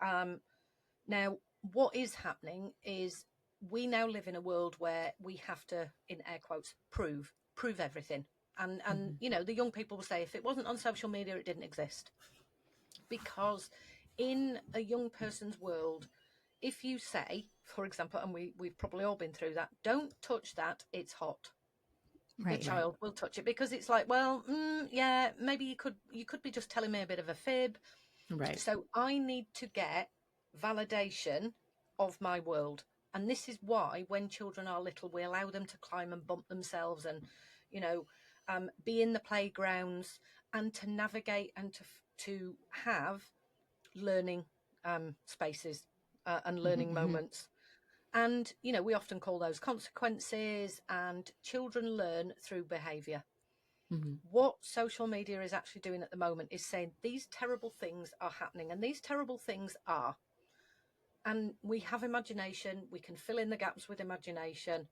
S2: Now, what is happening is we now live in a world where we have to, in air quotes, prove everything. And the young people will say, if it wasn't on social media, it didn't exist. Because in a young person's world, if you say, for example, and we've probably all been through that, don't touch that, it's hot. the child will touch it, because it's like, well, yeah, maybe you could be just telling me a bit of a fib.
S3: Right.
S2: So I need to get validation of my world. And this is why when children are little, we allow them to climb and bump themselves and, you know, be in the playgrounds and to navigate and to have learning spaces and learning moments. And, you know, we often call those consequences, and children learn through behaviour. What social media is actually doing at the moment is saying these terrible things are happening, and these terrible things are. And we have imagination, we can fill in the gaps with imagination.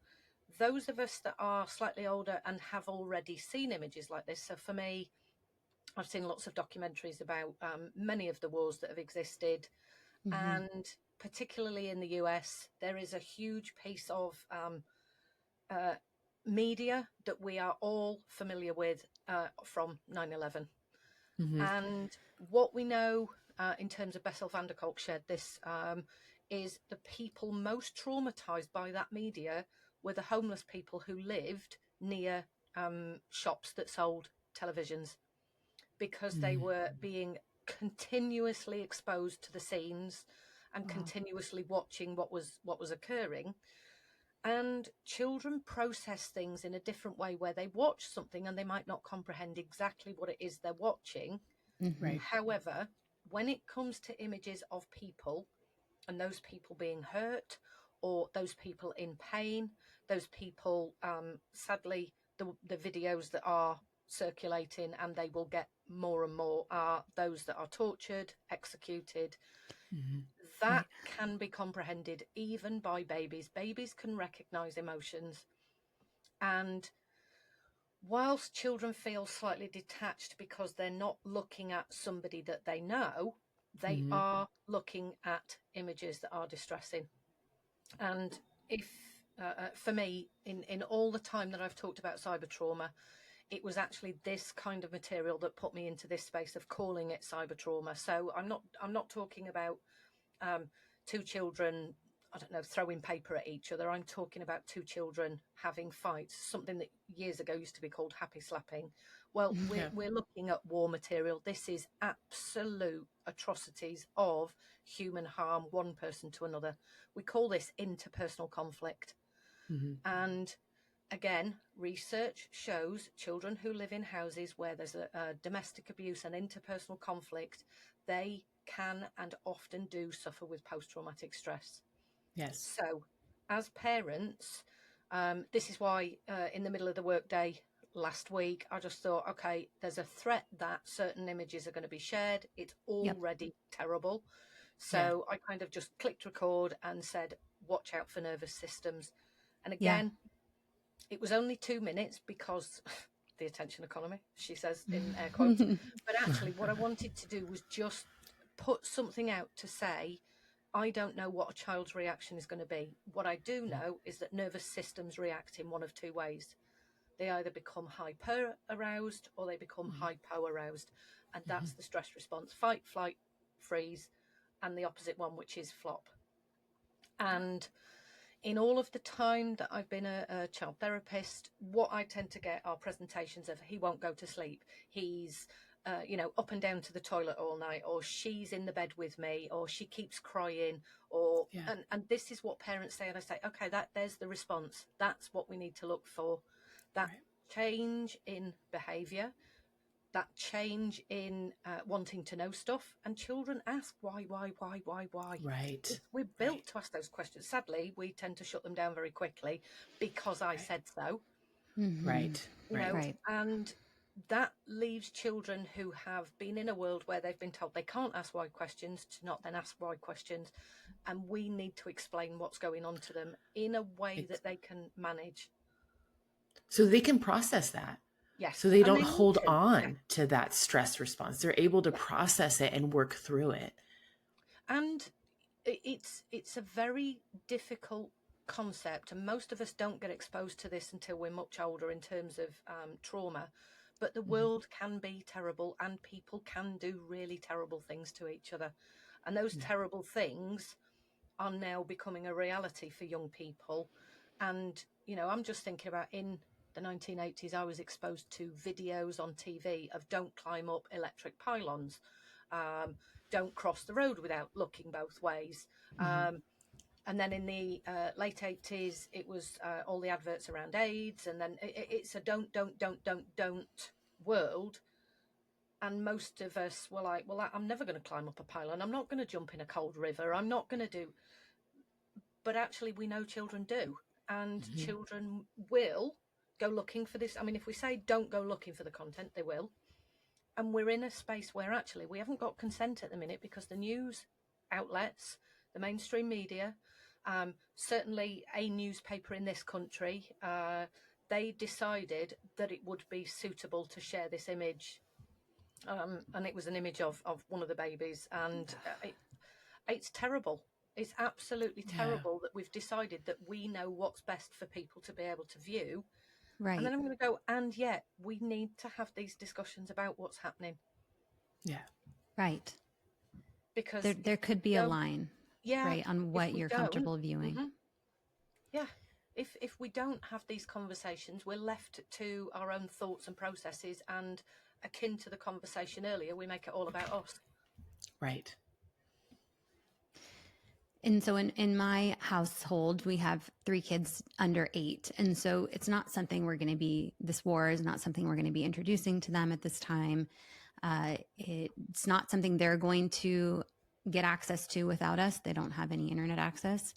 S2: Those of us that are slightly older and have already seen images like this, so for me, I've seen lots of documentaries about many of the wars that have existed, and particularly in the US, there is a huge piece of media that we are all familiar with from 9/11. And what we know in terms of Bessel van der Kolk shared this, is the people most traumatized by that media were the homeless people who lived near shops that sold televisions, because they were being continuously exposed to the scenes and continuously watching what was occurring. And children process things in a different way, where they watch something and they might not comprehend exactly what it is they're watching.
S3: Right.
S2: However, when it comes to images of people and those people being hurt, or those people in pain, those people, sadly, the videos that are circulating, and they will get more and more, are those that are tortured, executed. That can be comprehended even by babies. Babies can recognize emotions. And whilst children feel slightly detached because they're not looking at somebody that they know, they are looking at images that are distressing. And if, for me, in all the time that I've talked about cyber trauma, it was actually this kind of material that put me into this space of calling it cyber trauma. So I'm not talking about two children, I don't know, throwing paper at each other. I'm talking about two children having fights, something that years ago used to be called happy slapping. Well, we're looking at war material. This is absolute atrocities of human harm, one person to another. We call this interpersonal conflict. And again, research shows children who live in houses where there's a domestic abuse and interpersonal conflict, they can and often do suffer with post-traumatic stress.
S3: Yes.
S2: So as parents, this is why in the middle of the workday last week, I just thought, okay, there's a threat that certain images are going to be shared. It's already terrible. So I kind of just clicked record and said, watch out for nervous systems. And again, it was only 2 minutes because the attention economy, she says in air quotes. But actually what I wanted to do was just put something out to say, I don't know what a child's reaction is going to be. What I do know is that nervous systems react in one of two ways. They either become hyper aroused or they become hypo aroused. And that's the stress response: fight, flight, freeze, and the opposite one, which is flop. And in all of the time that I've been a child therapist, what I tend to get are presentations of he won't go to sleep, he's up and down to the toilet all night, or she's in the bed with me, or she keeps crying, or and this is what parents say, and I say, okay, there's the response. That's what we need to look for. That change in behavior, that change in wanting to know stuff. And children ask why.
S3: Right.
S2: We're built to ask those questions. Sadly, we tend to shut them down very quickly because I said so.
S3: Right.
S2: And that leaves children who have been in a world where they've been told they can't ask why questions to not then ask why questions. And we need to explain what's going on to them in a way that they can manage.
S3: So they can process that.
S2: Yes.
S3: So they don't hold on to that stress response. They're able to process it and work through it.
S2: And it's a very difficult concept, and most of us don't get exposed to this until we're much older in terms of trauma. But the world can be terrible, and people can do really terrible things to each other. And those terrible things are now becoming a reality for young people. And, I'm just thinking about in the 1980s, I was exposed to videos on TV of don't climb up electric pylons, don't cross the road without looking both ways. And then in the late 80s, it was all the adverts around AIDS. And then it's a don't world. And most of us were like, well, I'm never going to climb up a pylon. I'm not going to jump in a cold river. I'm not going to do. But actually, we know children do. And children will go looking for this. I mean, if we say don't go looking for the content, they will. And we're in a space where actually we haven't got consent at the minute, because the news outlets, the mainstream media, certainly a newspaper in this country, they decided that it would be suitable to share this image. And it was an image of one of the babies. And it's terrible. It's absolutely terrible that we've decided that we know what's best for people to be able to view.
S1: Right.
S2: And then I'm going to go, and yet we need to have these discussions about what's happening.
S3: Yeah.
S1: Right.
S2: Because
S1: there could be a line,
S2: yeah,
S1: right, on what you're comfortable viewing.
S2: Yeah. If we don't have these conversations, we're left to our own thoughts and processes, and akin to the conversation earlier, we make it all about us.
S3: Right.
S1: And so in my household, we have 3 kids under 8. And so it's not something this war is not something we're going to be introducing to them at this time. It's not something they're going to get access to without us. They don't have any internet access,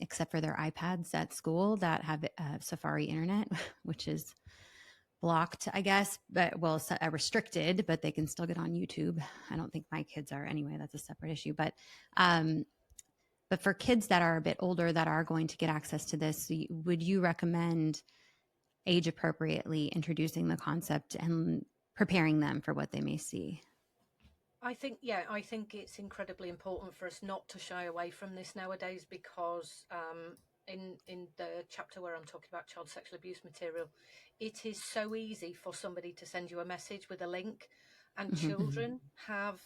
S1: except for their iPads at school that have Safari internet, which is blocked, I guess, but restricted, but they can still get on YouTube. I don't think my kids are anyway. That's a separate issue. But for kids that are a bit older that are going to get access to this, would you recommend age appropriately introducing the concept and preparing them for what they may see?
S2: I think it's incredibly important for us not to shy away from this nowadays, because in the chapter where I'm talking about child sexual abuse material, it is so easy for somebody to send you a message with a link, and children have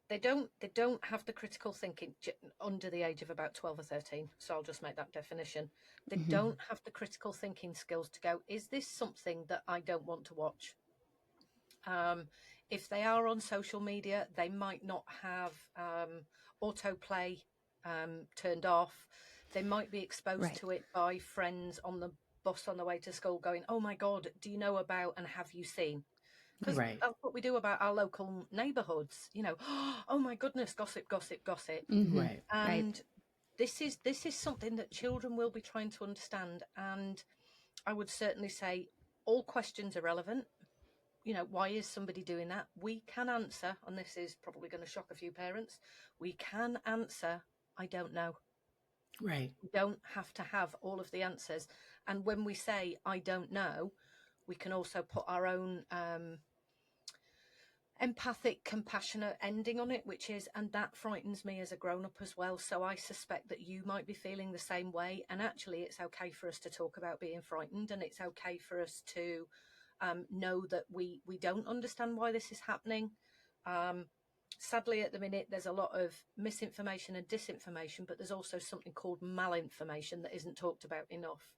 S2: they don't have the critical thinking under the age of about 12 or 13. So I'll just make that definition. They don't have the critical thinking skills to go, is this something that I don't want to watch? If they are on social media, they might not have autoplay turned off. They might be exposed to it by friends on the bus on the way to school going, oh my God, do you know about and have you seen? Because that's what we do about our local neighbourhoods. Oh my goodness, gossip.
S3: Right.
S2: And this is something that children will be trying to understand. And I would certainly say all questions are relevant. Why is somebody doing that? We can answer, and this is probably going to shock a few parents, we can answer, I don't know.
S3: Right.
S2: We don't have to have all of the answers. And when we say, I don't know, we can also put our own empathic, compassionate ending on it, which is, and that frightens me as a grown-up as well. So I suspect that you might be feeling the same way. And actually, it's okay for us to talk about being frightened, and it's okay for us to know that we don't understand why this is happening. Sadly, at the minute, there's a lot of misinformation and disinformation, but there's also something called malinformation that isn't talked about enough.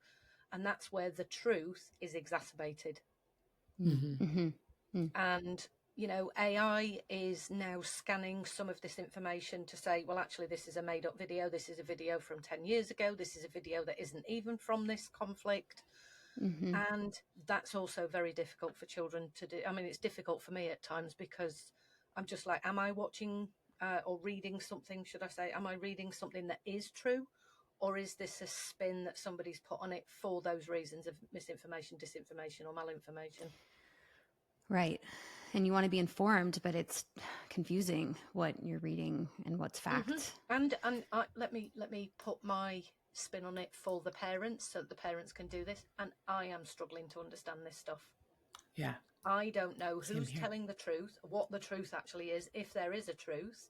S2: And that's where the truth is exacerbated. And, AI is now scanning some of this information to say, well, actually, this is a made up video. This is a video from 10 years ago. This is a video that isn't even from this conflict. And that's also very difficult for children to do. I mean, it's difficult for me at times, because I'm just like, am I watching or reading something? Should I say, am I reading something that is true? Or is this a spin that somebody's put on it for those reasons of misinformation, disinformation, or malinformation?
S1: Right. And you want to be informed, but it's confusing what you're reading and what's fact.
S2: And let me put my spin on it for the parents, so that the parents can do this. And I am struggling to understand this stuff.
S3: Yeah.
S2: I don't know who's telling the truth, what the truth actually is, if there is a truth.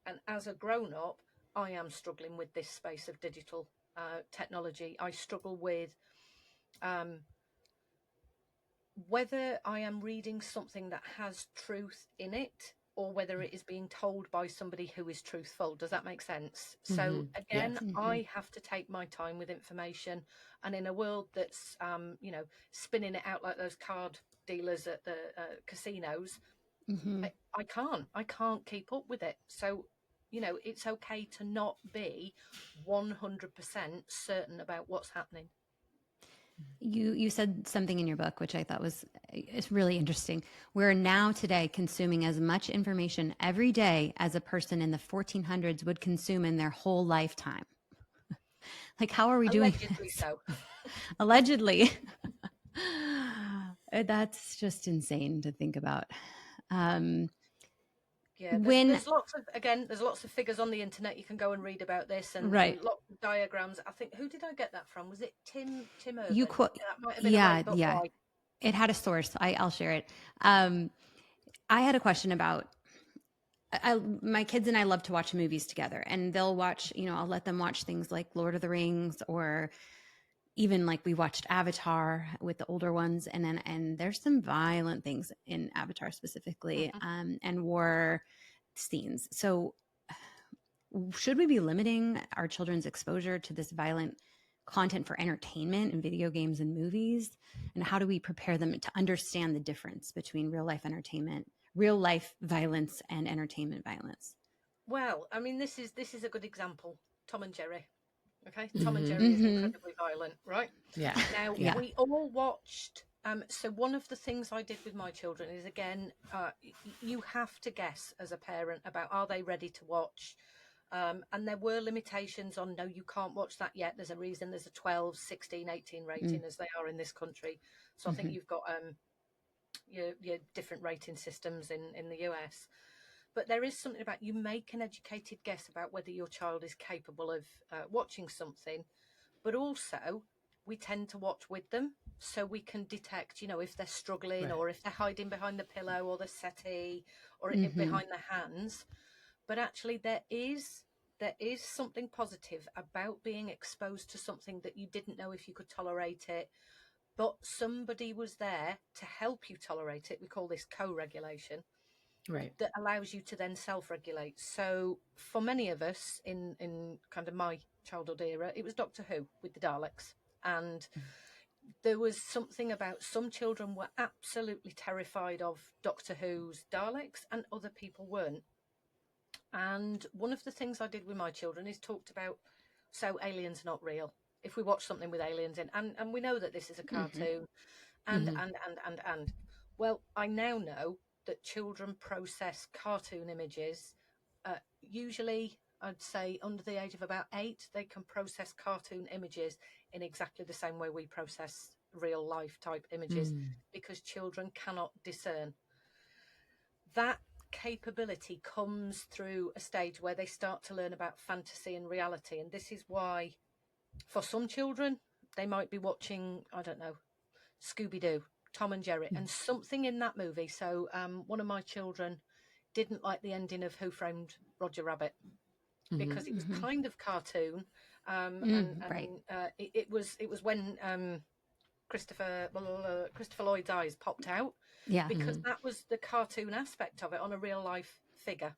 S2: And as a grown-up, I am struggling with this space of digital technology. I struggle with whether I am reading something that has truth in it, or whether it is being told by somebody who is truthful. Does that make sense? So
S3: Mhm.
S2: again,
S3: Yes.
S2: I have to take my time with information, and in a world that's spinning it out like those card dealers at the casinos, I can't keep up with it. So it's okay to not be 100% certain about what's happening.
S1: You said something in your book which I thought it's really interesting. We're now today consuming as much information every day as a person in the 1400s would consume in their whole lifetime. Like, how are we doing
S2: Allegedly
S1: this?
S2: so.
S1: Allegedly. That's just insane to think about.
S2: Yeah,
S1: When
S2: there's lots of figures on the internet. You can go and read about this, and
S1: right,
S2: lots of diagrams. I think, who did I get that from? Was it Tim
S1: you
S2: Urban?
S1: quote,
S2: That might have been a
S1: yeah,
S2: great book.
S1: yeah,
S2: Why?
S1: it had a source. I'll share it. I had a question about my kids and I love to watch movies together, and they'll watch, I'll let them watch things like Lord of the Rings, or even like we watched Avatar with the older ones. And there's some violent things in Avatar specifically, and war scenes. So should we be limiting our children's exposure to this violent content for entertainment and video games and movies? And how do we prepare them to understand the difference between real life entertainment, real life violence, and entertainment violence?
S2: Well, I mean, this is a good example. Tom and Jerry. Okay, Tom and
S3: Mhm.
S2: Jerry is incredibly violent, right?
S3: Yeah.
S2: Now
S1: Yeah.
S2: we all watched. So one of the things I did with my children is, again, you have to guess as a parent about, are they ready to watch? And there were limitations on, no, you can't watch that yet. There's a reason there's a 12, 16, 18 rating as they are in this country. So I think you've got your different rating systems in the US. But there is something about, you make an educated guess about whether your child is capable of watching something. But also, we tend to watch with them, so we can detect, if they're struggling,
S3: Right.
S2: or if they're hiding behind the pillow or the settee, or behind the hands. But actually, there is something positive about being exposed to something that you didn't know if you could tolerate it, but somebody was there to help you tolerate it. We call this co-regulation.
S3: Right.
S2: That allows you to then self-regulate. So for many of us in kind of my childhood era, it was Doctor Who with the Daleks. And there was something about, some children were absolutely terrified of Doctor Who's Daleks and other people weren't. And one of the things I did with my children is talked about, so aliens are not real. If we watch something with aliens in, and we know that this is a cartoon, and well, I now know that children process cartoon images. Usually, I'd say under the age of about 8, they can process cartoon images in exactly the same way we process real life type images, because children cannot discern. That capability comes through a stage where they start to learn about fantasy and reality. And this is why, for some children, they might be watching, I don't know, Scooby-Doo, Tom and Jerry, and something in that movie. So one of my children didn't like the ending of Who Framed Roger Rabbit, because it was kind of cartoon,
S1: Right.
S2: it was when Christopher Lloyd's eyes popped out,
S1: Yeah.
S2: because that was the cartoon aspect of it on a real life figure.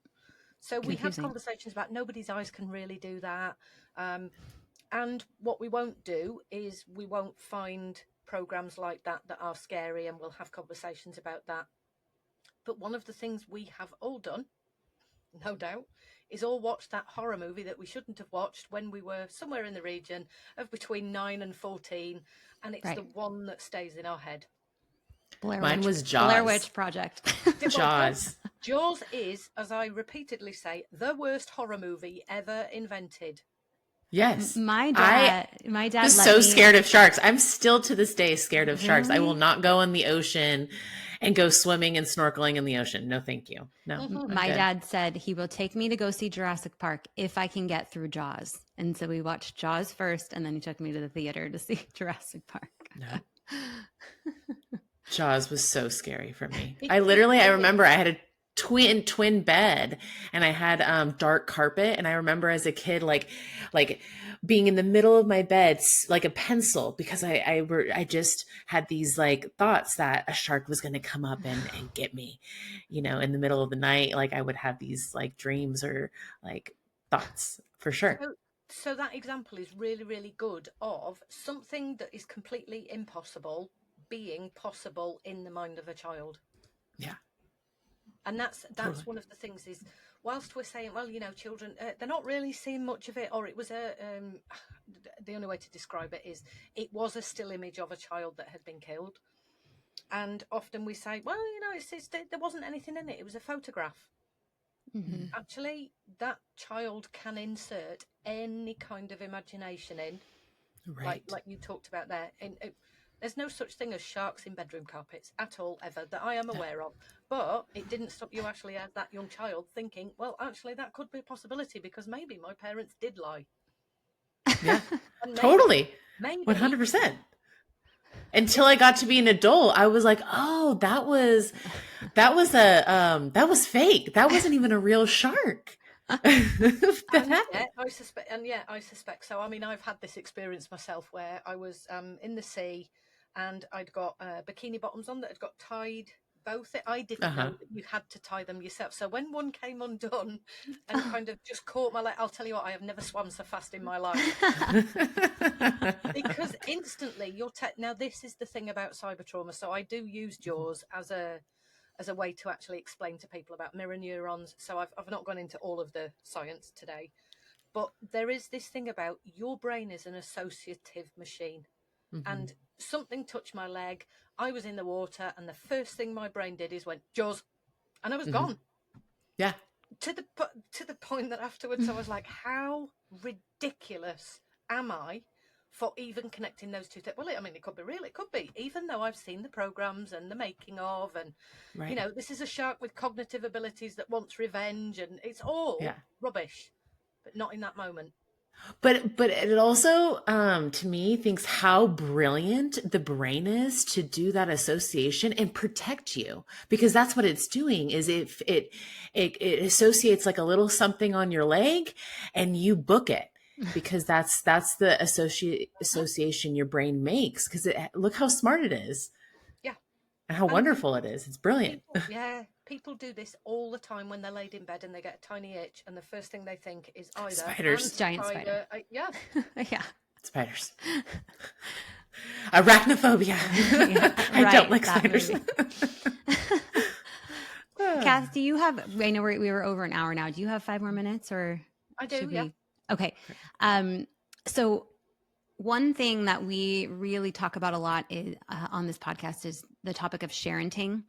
S2: So we had
S1: Confusing.
S2: conversations about, nobody's eyes can really do that. And what we won't do is, we won't find programs like that are scary, and we'll have conversations about that. But one of the things we have all done, no doubt, is all watch that horror movie that we shouldn't have watched when we were somewhere in the region of between 9 and 14. And it's the one that stays in our head.
S3: Mine was Jaws.
S1: Blair Witch Project.
S3: Jaws.
S2: Jaws is, as I repeatedly say, the worst horror movie ever invented.
S3: Yes.
S1: My dad
S3: was so scared of sharks. I'm still to this day scared of sharks. I will not go in the ocean and go swimming and snorkeling in the ocean. No, thank you. No.
S1: My dad said he will take me to go see Jurassic Park if I can get through Jaws. And so we watched Jaws first, and then he took me to the theater to see Jurassic Park.
S3: No. Jaws was so scary for me. I remember I had a twin bed, and I had dark carpet, and I remember as a kid like being in the middle of my bed like a pencil, because I just had these like thoughts that a shark was going to come up and get me, in the middle of the night. Like I would have these like dreams or like thoughts for sure.
S2: So that example is really, really good of something that is completely impossible being possible in the mind of a child.
S3: Yeah.
S2: And that's
S3: Totally.
S2: one of the things is, whilst we're saying, well, children, they're not really seeing much of it, or it was the only way to describe it is it was a still image of a child that had been killed. And often we say, well, there wasn't anything in it. It was a photograph.
S1: Mm-hmm.
S2: Actually, that child can insert any kind of imagination in,
S3: Right.
S2: like you talked about there. There's no such thing as sharks in bedroom carpets at all, ever, that I am aware of. But it didn't stop you actually, as that young child, thinking, well, actually, that could be a possibility because maybe my parents did lie.
S3: Yeah.
S2: And
S3: Totally.
S2: maybe
S3: 100%. Until I got to be an adult, I was like, oh, that was fake. That wasn't even a real shark. That happened.
S2: I suspect so. I mean, I've had this experience myself where I was in the sea, and I'd got bikini bottoms on that had got tied both. I didn't know that you had to tie them yourself. So when one came undone and kind of just caught my leg, I'll tell you what, I have never swum so fast in my life. Because instantly now this is the thing about cyber trauma. So I do use Jaws as a way to actually explain to people about mirror neurons. So I've not gone into all of the science today, but there is this thing about your brain is an associative machine.
S3: Mm-hmm.
S2: And something touched my leg. I was in the water, and the first thing my brain did is went Jaws, and I was gone.
S3: Yeah.
S2: To the point that afterwards I was like, how ridiculous am I for even connecting those two things? Well, I mean, it could be real. It could be, even though I've seen the programs and the making of, and
S3: Right.
S2: this is a shark with cognitive abilities that wants revenge, and it's all rubbish, but not in that moment.
S3: But it also, to me, thinks how brilliant the brain is to do that association and protect you, because that's what it's doing. Is if it associates like a little something on your leg, and you book it, because that's the association your brain makes. Because look how smart it is.
S2: Yeah.
S3: And how wonderful it is. It's brilliant.
S2: People do this all the time when they're laid in bed and they get a tiny itch, and the first thing they think is either
S3: spiders,
S1: giant spider.
S2: Yeah.
S3: Spiders. Arachnophobia. I don't like spiders.
S1: Cath, do you have? I know we were over an hour now. Do you have 5 more minutes, or
S2: I do? Yeah.
S1: Okay. So one thing that we really talk about a lot is, on this podcast, is the topic of sharenting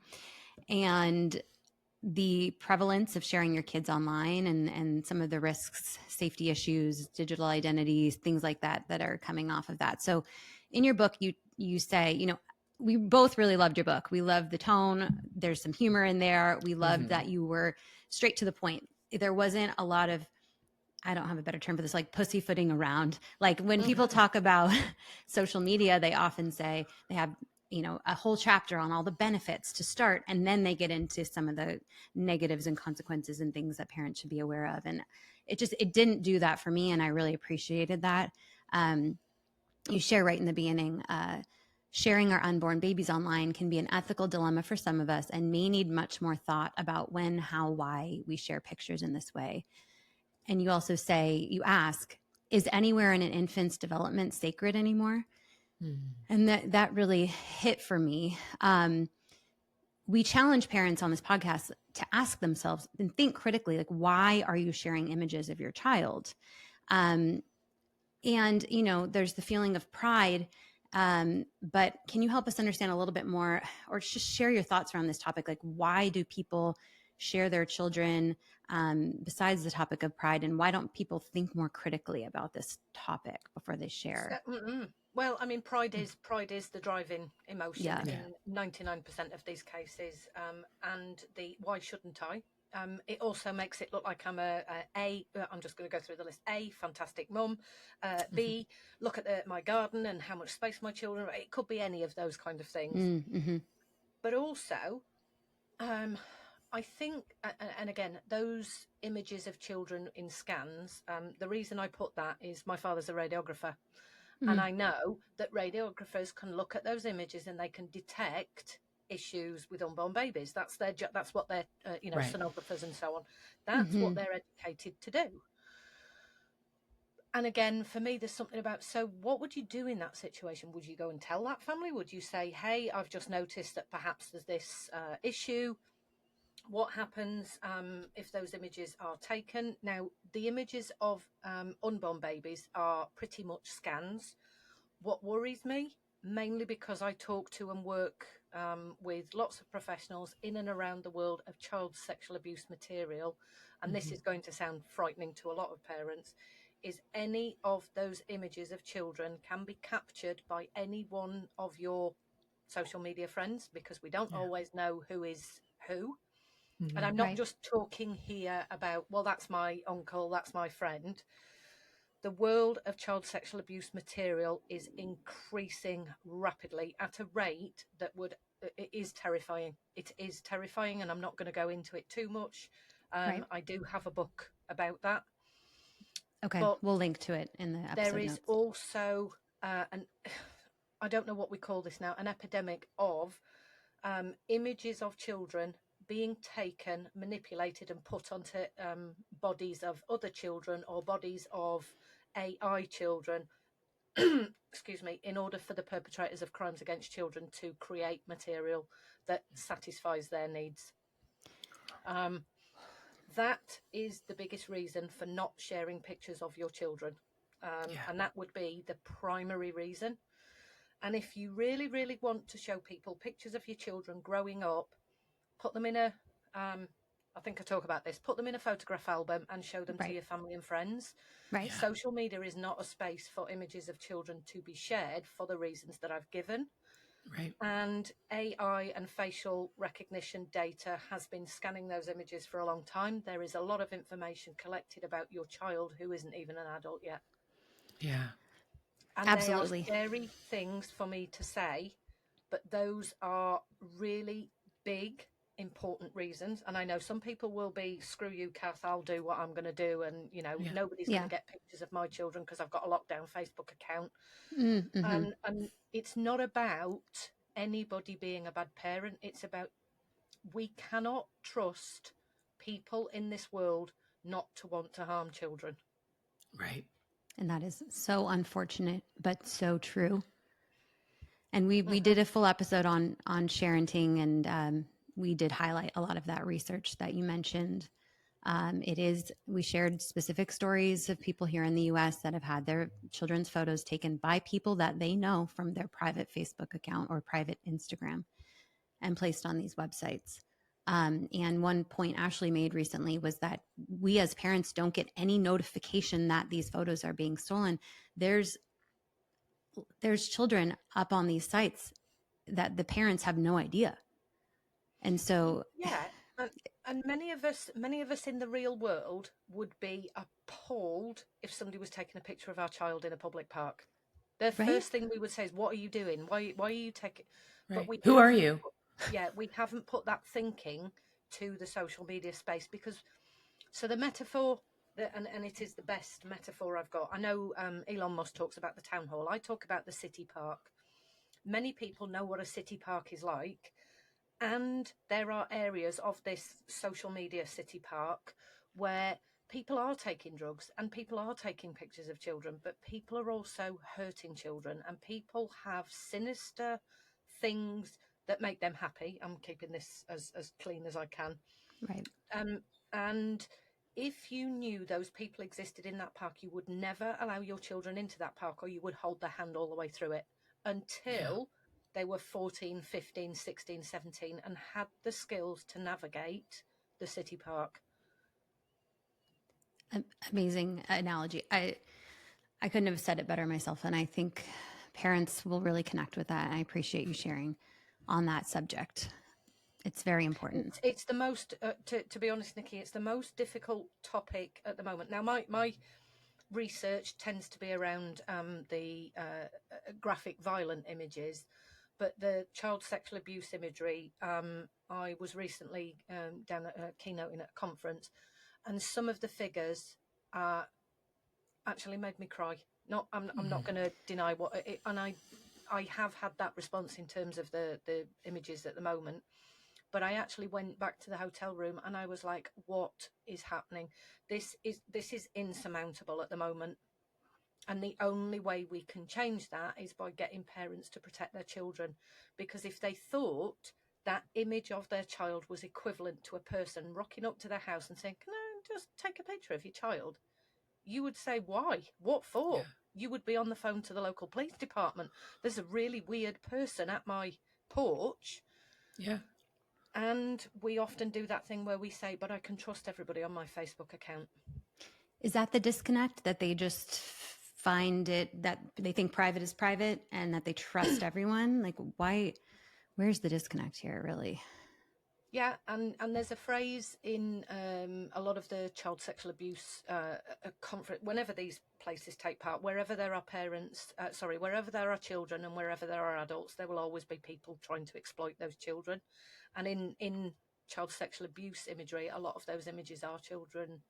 S1: and the prevalence of sharing your kids online, and some of the risks, safety issues, digital identities, things like that are coming off of that. So in your book, you say, we both really loved your book. We loved the tone. There's some humor in there. We loved that you were straight to the point. There wasn't a lot of, I don't have a better term for this, like pussyfooting around. Like when people talk about social media, they often say they have, a whole chapter on all the benefits to start, and then they get into some of the negatives and consequences and things that parents should be aware of. And it didn't do that for me. And I really appreciated that. You share right in the beginning, sharing our unborn babies online can be an ethical dilemma for some of us, and may need much more thought about when, how, why we share pictures in this way. And you also say, you ask, is anywhere in an infant's development sacred anymore? And that really hit for me. We challenge parents on this podcast to ask themselves and think critically, like, why are you sharing images of your child? And, there's the feeling of pride. But can you help us understand a little bit more, or just share your thoughts around this topic? Like, why do people share their children, besides the topic of pride, and why don't people think more critically about this topic before they share?
S2: Well, I mean, pride is the driving emotion in 99% of these cases, and the why shouldn't I? It also makes it look like I'm I'm just going to go through the list. A, fantastic mum. B, look at my garden and how much space my children. It could be any of those kind of things. But also, I think, and again, those images of children in scans, the reason I put that is my father's a radiographer. And I know that radiographers can look at those images and they can detect issues with unborn babies. That's their that's what they're,
S3: Right.
S2: sonographers and so on. That's what they're educated to do. And again, for me, there's something about, so what would you do in that situation? Would you go and tell that family? Would you say, hey, I've just noticed that perhaps there's this issue? What happens if those images are taken? Now, the images of unborn babies are pretty much scans. What worries me, mainly because I talk to and work with lots of professionals in and around the world of child sexual abuse material, and this is going to sound frightening to a lot of parents, is any of those images of children can be captured by any one of your social media friends, because we don't always know who is who. And I'm not just talking here about, well, that's my uncle, that's my friend. The world of child sexual abuse material is increasing rapidly at a rate that it is terrifying. It is terrifying, and I'm not going to go into it too much. I do have a book about that.
S1: Okay,
S2: but
S1: we'll link to it in the episode
S2: there is
S1: notes.
S2: also I don't know what we call this now, an epidemic of images of children being taken, manipulated, and put onto bodies of other children or bodies of AI children, excuse me, in order for the perpetrators of crimes against children to create material that satisfies their needs. That is the biggest reason for not sharing pictures of your children. And that would be the primary reason. And if you really, really want to show people pictures of your children growing up, put them in I think I talk about this, put them in a photograph album and show them to your family and friends.
S1: Right.
S2: Social media is not a space for images of children to be shared for the reasons that I've given.
S3: Right.
S2: And AI and facial recognition data has been scanning those images for a long time. There is a lot of information collected about your child who isn't even an adult yet.
S3: Yeah.
S2: And
S1: Absolutely.
S2: they are scary things for me to say, but those are really big, important reasons. And I know some people will be, screw you, Cath, I'll do what I'm going to do. And, nobody's going to get pictures of my children because I've got a lockdown Facebook account. And it's not about anybody being a bad parent. It's about, we cannot trust people in this world not to want to harm children.
S3: Right.
S1: And that is so unfortunate, but so true. And we did a full episode on sharenting, and we did highlight a lot of that research that you mentioned. We shared specific stories of people here in the US that have had their children's photos taken by people that they know from their private Facebook account or private Instagram and placed on these websites. And one point Ashley made recently was that we as parents don't get any notification that these photos are being stolen. There's children up on these sites that the parents have no idea. And so
S2: and many of us in the real world would be appalled if somebody was taking a picture of our child in a public park. The first thing we would say is, what are you doing? Why are you taking?
S3: Right.
S2: But
S3: who are you?
S2: We haven't put that thinking to the social media space, because so the metaphor, and it is the best metaphor I've got. I know Elon Musk talks about the town hall. I talk about the city park. Many people know what a city park is like. And there are areas of this social media city park where people are taking drugs and people are taking pictures of children, but people are also hurting children, and people have sinister things that make them happy. I'm keeping this as clean as I can.
S1: Right.
S2: And if you knew those people existed in that park, you would never allow your children into that park, or you would hold their hand all the way through it until they were 14, 15, 16, 17 and had the skills to navigate the city park.
S1: Amazing analogy. I couldn't have said it better myself. And I think parents will really connect with that. And I appreciate you sharing on that subject. It's very important.
S2: It's the most, to be honest, Nicki, it's the most difficult topic at the moment. Now, my research tends to be around the graphic, violent images, but the child sexual abuse imagery, I was recently down at keynoting at a conference, and some of the figures actually made me cry. I'm not going to deny and I have had that response in terms of the images at the moment. But I actually went back to the hotel room and I was like, what is happening? This is insurmountable at the moment. And the only way we can change that is by getting parents to protect their children. Because if they thought that image of their child was equivalent to a person rocking up to their house and saying, can I just take a picture of your child? You would say, why? What for? Yeah. You would be on the phone to the local police department. There's a really weird person at my porch.
S3: Yeah.
S2: And we often do that thing where we say, but I can trust everybody on my Facebook account.
S1: Is that the disconnect, that they just find it, that they think private is private and that they trust everyone? Like, why, where's the disconnect here, really?
S2: Yeah, and there's a phrase in a lot of the child sexual abuse conference, whenever these places take part, wherever there are parents, wherever there are children and wherever there are adults, there will always be people trying to exploit those children. And in child sexual abuse imagery, a lot of those images are children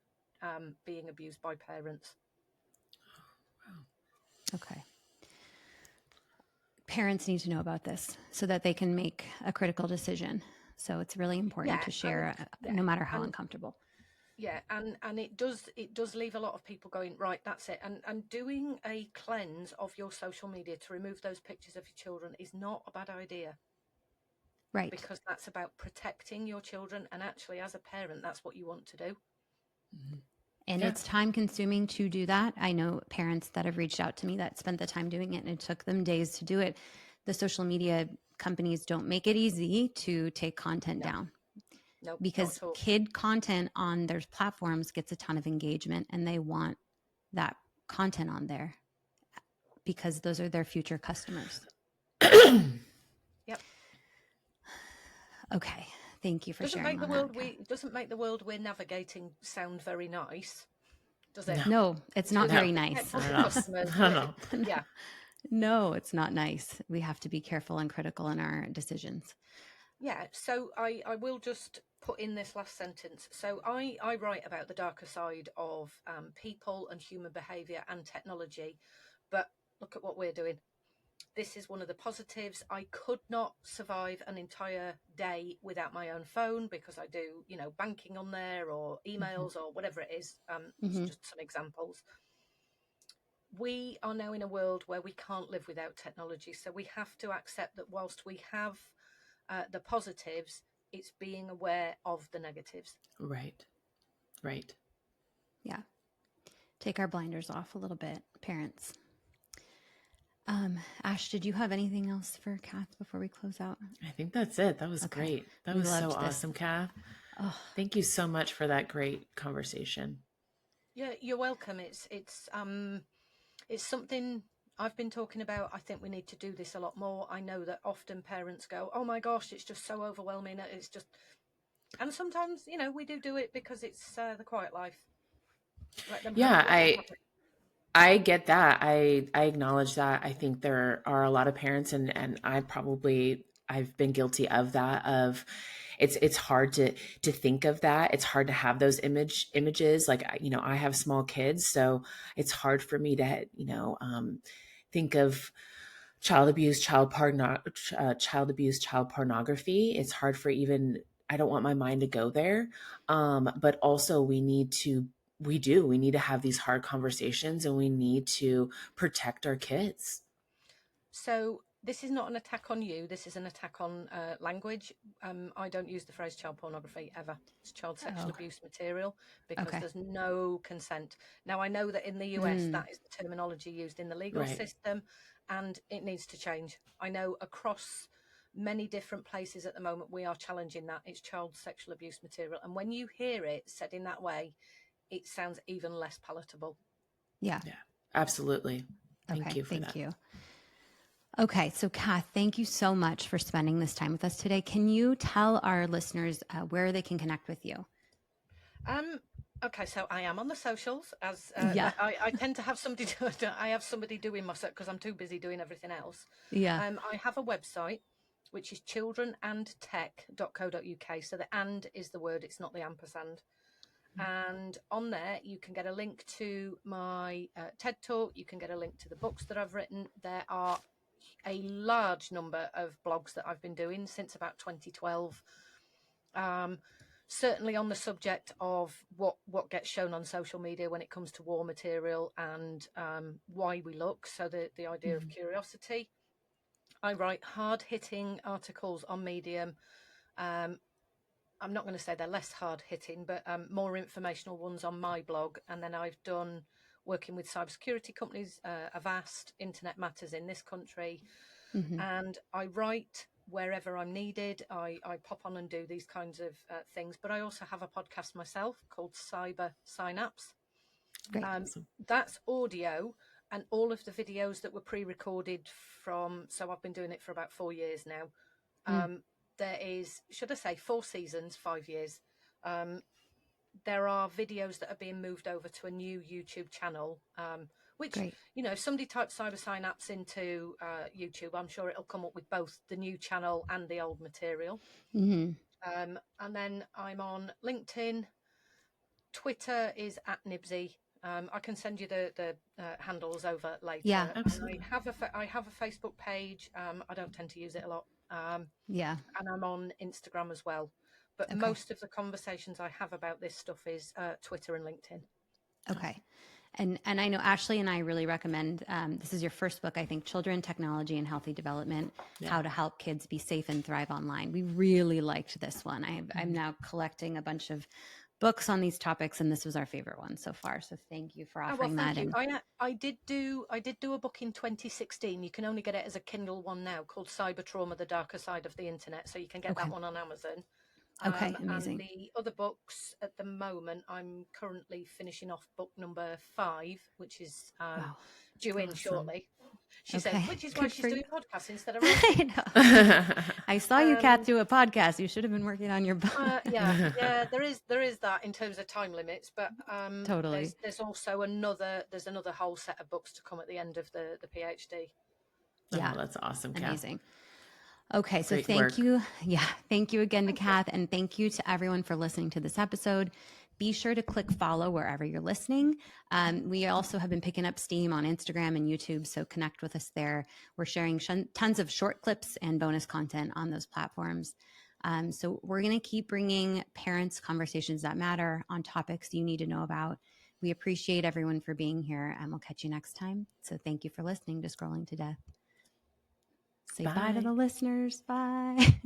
S2: being abused by parents.
S1: Okay. Parents need to know about this so that they can make a critical decision. So it's really important to share, no matter how uncomfortable.
S2: Yeah, and it does leave a lot of people going, right, that's it. And doing a cleanse of your social media to remove those pictures of your children is not a bad idea.
S1: Right.
S2: Because that's about protecting your children. And actually, as a parent, that's what you want to do.
S1: Mm-hmm. And it's time consuming to do that. I know parents that have reached out to me that spent the time doing it and it took them days to do it. The social media companies don't make it easy to take content down.
S2: No,
S1: because kid content on their platforms gets a ton of engagement and they want that content on there because those are their future customers.
S2: Yep.
S1: Okay. Thank you for sharing.
S2: Doesn't make the world we're navigating sound very nice, does it?
S1: No, it's not very nice.
S2: No. Yeah.
S1: No, it's not nice. We have to be careful and critical in our decisions.
S2: Yeah. So I will just put in this last sentence. So I write about the darker side of people and human behavior and technology, but look at what we're doing. This is one of the positives. I could not survive an entire day without my own phone because I do, banking on there or emails or whatever it is. Just some examples. We are now in a world where we can't live without technology. So we have to accept that whilst we have the positives, it's being aware of the negatives.
S3: Right.
S1: Yeah. Take our blinders off a little bit, parents. Ash, did you have anything else for Cath before we close out?
S3: I think that's it. That was great. That was so awesome, Cath. Oh. Thank you so much for that great conversation.
S2: Yeah, you're welcome. It's something I've been talking about. I think we need to do this a lot more. I know that often parents go, oh my gosh, it's just so overwhelming. It's just, and sometimes, we do it because it's the quiet life. Let them
S3: I get that. I acknowledge that. I think there are a lot of parents and I've been guilty of that, it's hard to think of that. It's hard to have those images. Like, I have small kids, so it's hard for me to, think of child abuse, child pornography. It's hard for I don't want my mind to go there. But also we need to have these hard conversations and we need to protect our kids.
S2: So this is not an attack on you. This is an attack on language. I don't use the phrase child pornography ever. It's child sexual abuse material because there's no consent. Now, I know that in the US, that is the terminology used in the legal system and it needs to change. I know across many different places at the moment, we are challenging that. It's child sexual abuse material. And when you hear it said in that way, it sounds even less palatable.
S1: Yeah,
S3: absolutely. Thank you for that.
S1: Thank you. Okay, so Cath, thank you so much for spending this time with us today. Can you tell our listeners where they can connect with you?
S2: Okay, so I am on the socials as
S1: Yeah.
S2: I tend to have somebody I have somebody doing my stuff because I'm too busy doing everything else.
S1: Yeah.
S2: I have a website which is childrenandtech.co.uk. So the and is the word, it's not the ampersand. And on there you can get a link to my TED talk. You can get a link to the books that I've written. There are a large number of blogs that I've been doing since about 2012. Certainly on the subject of what gets shown on social media when it comes to war material and why we look. So the idea of curiosity. I write hard-hitting articles on Medium. I'm not going to say they're less hard-hitting, but more informational ones on my blog. And then I've done working with cybersecurity companies, Avast, Internet Matters in this country. And I write wherever I'm needed. I pop on and do these kinds of things. But I also have a podcast myself called Cyber Synapse.
S1: Great.
S2: That's audio, and all of the videos that were pre-recorded from, so I've been doing it for about 4 years now. There is, should I say, 4 seasons, 5 years. There are videos that are being moved over to a new YouTube channel, which,
S1: Great.
S2: you know, if somebody types Cyber Synapse into YouTube, I'm sure it'll come up with both the new channel and the old material. And then I'm on LinkedIn. Twitter is @Knibbsy. I can send you the handles over later.
S1: Yeah,
S3: absolutely.
S2: And I have a Facebook page. I don't tend to use it a lot.
S1: Yeah.
S2: And I'm on Instagram as well. But most of the conversations I have about this stuff is Twitter and LinkedIn.
S1: Okay. And I know Ashley and I really recommend, this is your first book, I think, Children, Technology, and Healthy Development, How to Help Kids Be Safe and Thrive Online. We really liked this one. I'm now collecting a bunch of books on these topics, and this was our favorite one so far. So thank you for offering
S2: thank
S1: that.
S2: you. I did do a book in 2016. You can only get it as a Kindle one now, called Cyber Trauma: The Darker Side of the Internet. So you can get that one on Amazon.
S1: Okay, amazing.
S2: And the other books at the moment, I'm currently finishing off book number 5, which is due in shortly. She says, which is why she's doing podcasts instead of writing.
S1: I saw you, Cath, do a podcast. You should have been working on your book.
S2: Yeah, there is that in terms of time limits, but
S1: totally.
S2: There's also another whole set of books to come at the end of the PhD.
S1: Yeah,
S3: that's awesome, Cath.
S1: Amazing. Okay, so
S3: Great
S1: thank
S3: work.
S1: you. Yeah, thank you again to Cath, and thank you to everyone for listening to this episode. Be sure to click follow wherever you're listening. We also have been picking up steam on Instagram and YouTube, so connect with us there. We're sharing tons of short clips and bonus content on those platforms. So we're going to keep bringing parents conversations that matter on topics you need to know about. We appreciate everyone for being here, and we'll catch you next time. So thank you for listening to Scrolling to Death. Say bye to the listeners. Bye.